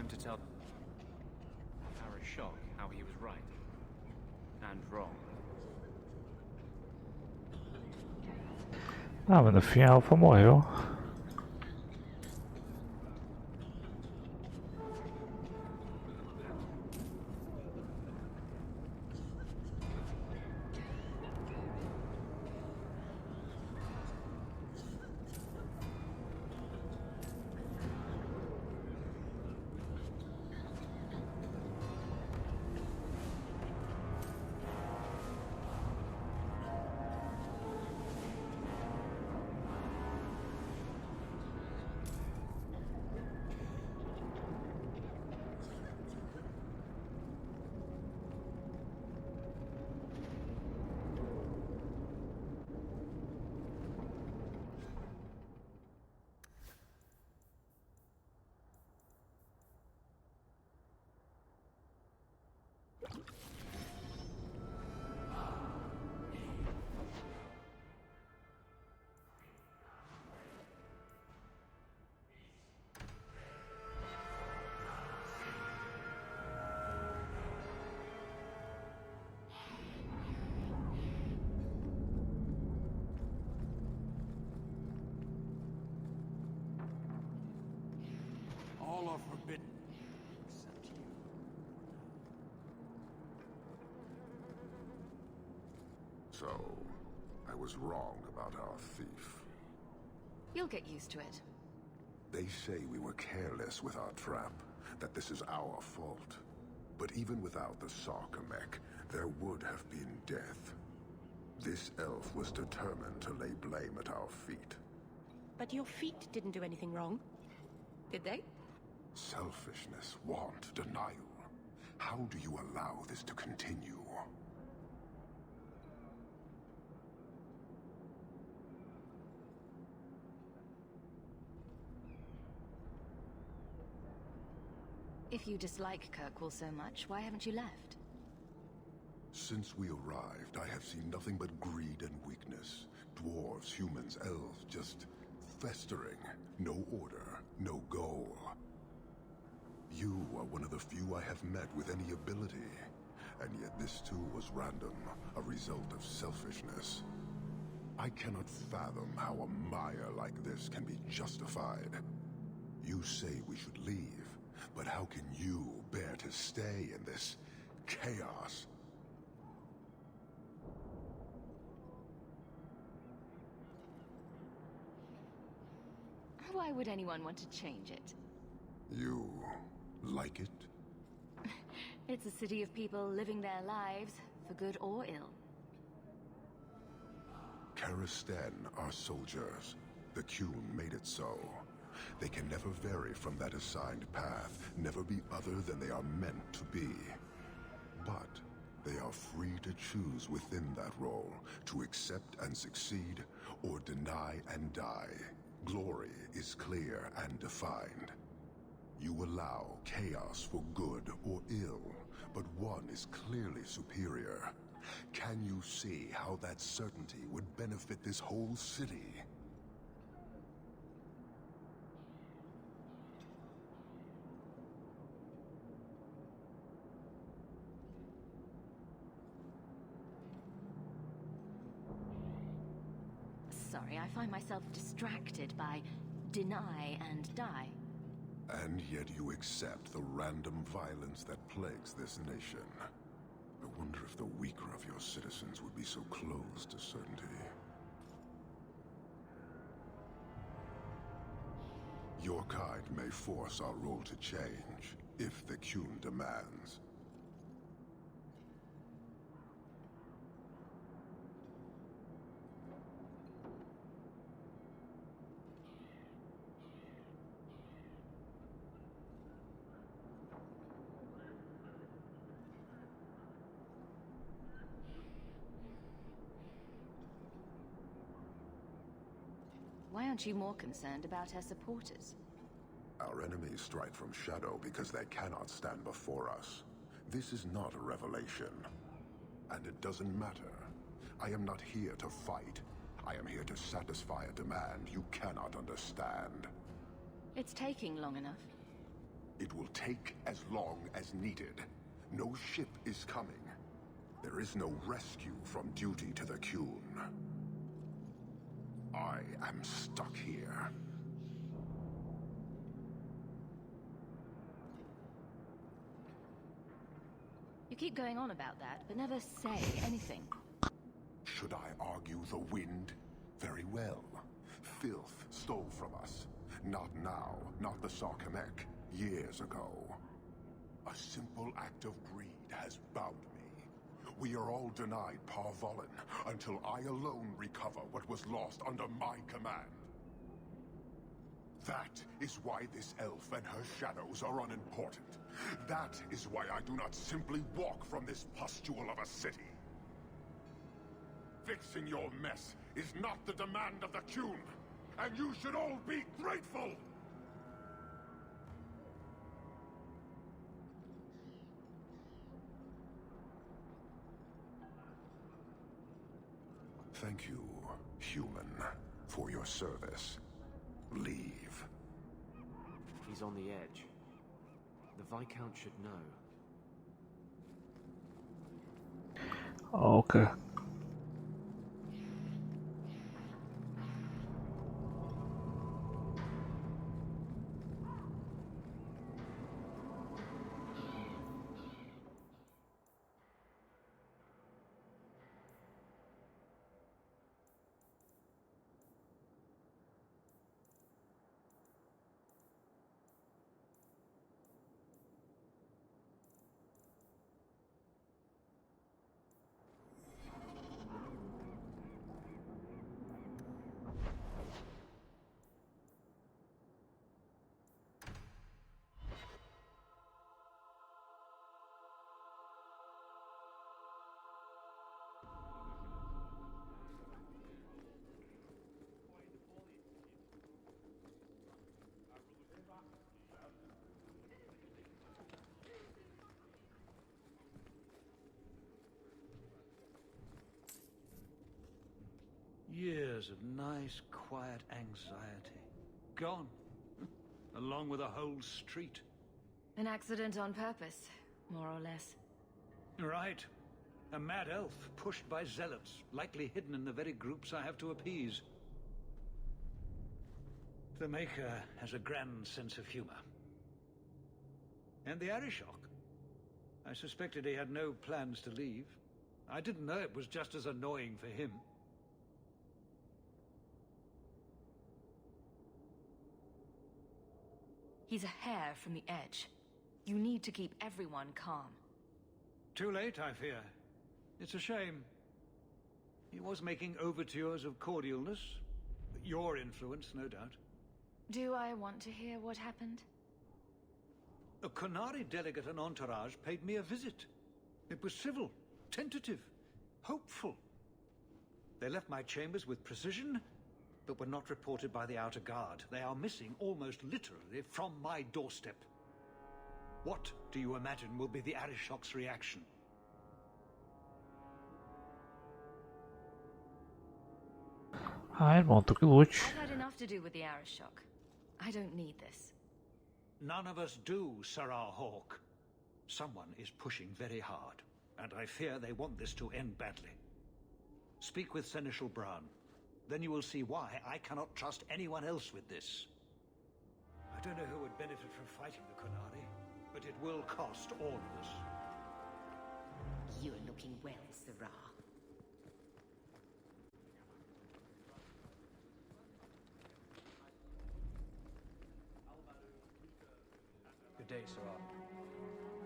To tell Shock how he was right and wrong. Ah, mas no fim a Alpha morreu. All are forbidden, except you. So, I was wrong about our thief. You'll get used to it. They say we were careless with our trap, that this is our fault. But even without the Sarkamek, there would have been death. This elf was determined to lay blame at our feet. But your feet didn't do anything wrong, did they? Selfishness, want, denial. How do you allow this to continue? If you dislike Kirkwall so much, why haven't you left? Since we arrived, I have seen nothing but greed and weakness. Dwarves, humans, elves, just festering. No order, no goal. You are one of the few I have met with any ability. And yet this too was random, a result of selfishness. I cannot fathom how a mire like this can be justified. You say we should leave, but how can you bear to stay in this chaos? Why would anyone want to change it? You like it? It's a city of people living their lives, for good or ill. Karisten are soldiers. The Qun made it so. They can never vary from that assigned path, never be other than they are meant to be. But they are free to choose within that role, to accept and succeed, or deny and die. Glory is clear and defined. You allow chaos for good or ill, but one is clearly superior. Can you see how that certainty would benefit this whole city? Sorry, I find myself distracted by deny and die. And yet you accept the random violence that plagues this nation. I wonder if the weaker of your citizens would be so close to certainty. Your kind may force our role to change, if the Qun demands. Why aren't you more concerned about her supporters? Our enemies strike from shadow because they cannot stand before us. This is not a revelation. And it doesn't matter. I am not here to fight. I am here to satisfy a demand you cannot understand. It's taking long enough. It will take as long as needed. No ship is coming. There is no rescue from duty to the Qun. I am stuck here. You keep going on about that, but never say anything. Should I argue the wind? Very well. Filth stole from us. Not now, not the Sarkamek. Years ago. A simple act of greed has bound me. We are all denied Parvolin until I alone recover what was lost under my command. That is why this elf and her shadows are unimportant. That is why I do not simply walk from this pustule of a city. Fixing your mess is not the demand of the Qun, and you should all be grateful! Thank you, human, for your service. Leave. He's on the edge. The Viscount should know. Okay. Years of nice, quiet anxiety. Gone. Along with a whole street. An accident on purpose, more or less. Right. A mad elf, pushed by zealots, likely hidden in the very groups I have to appease. The Maker has a grand sense of humor. And the Arishok. I suspected he had no plans to leave. I didn't know it was just as annoying for him. He's a hair from the edge. You need to keep everyone calm. Too late, I fear. It's a shame. He was making overtures of cordialness. Your influence, no doubt. Do I want to hear what happened? A Qunari delegate and entourage paid me a visit. It was civil, tentative, hopeful. They left my chambers with precision, but were not reported by the outer guard. They are missing almost literally from my doorstep. What do you imagine will be the Arishok's reaction? Irmão, tu que lute. I've had enough to do with the Arishok. I don't need this. None of us do, Sarah Hawk. Someone is pushing very hard, and I fear they want this to end badly. Speak with Seneschal Bran. Then you will see why I cannot trust anyone else with this. I don't know who would benefit from fighting the Qunari, but it will cost all of us. You're looking well, Sarah. Good day, Sarah.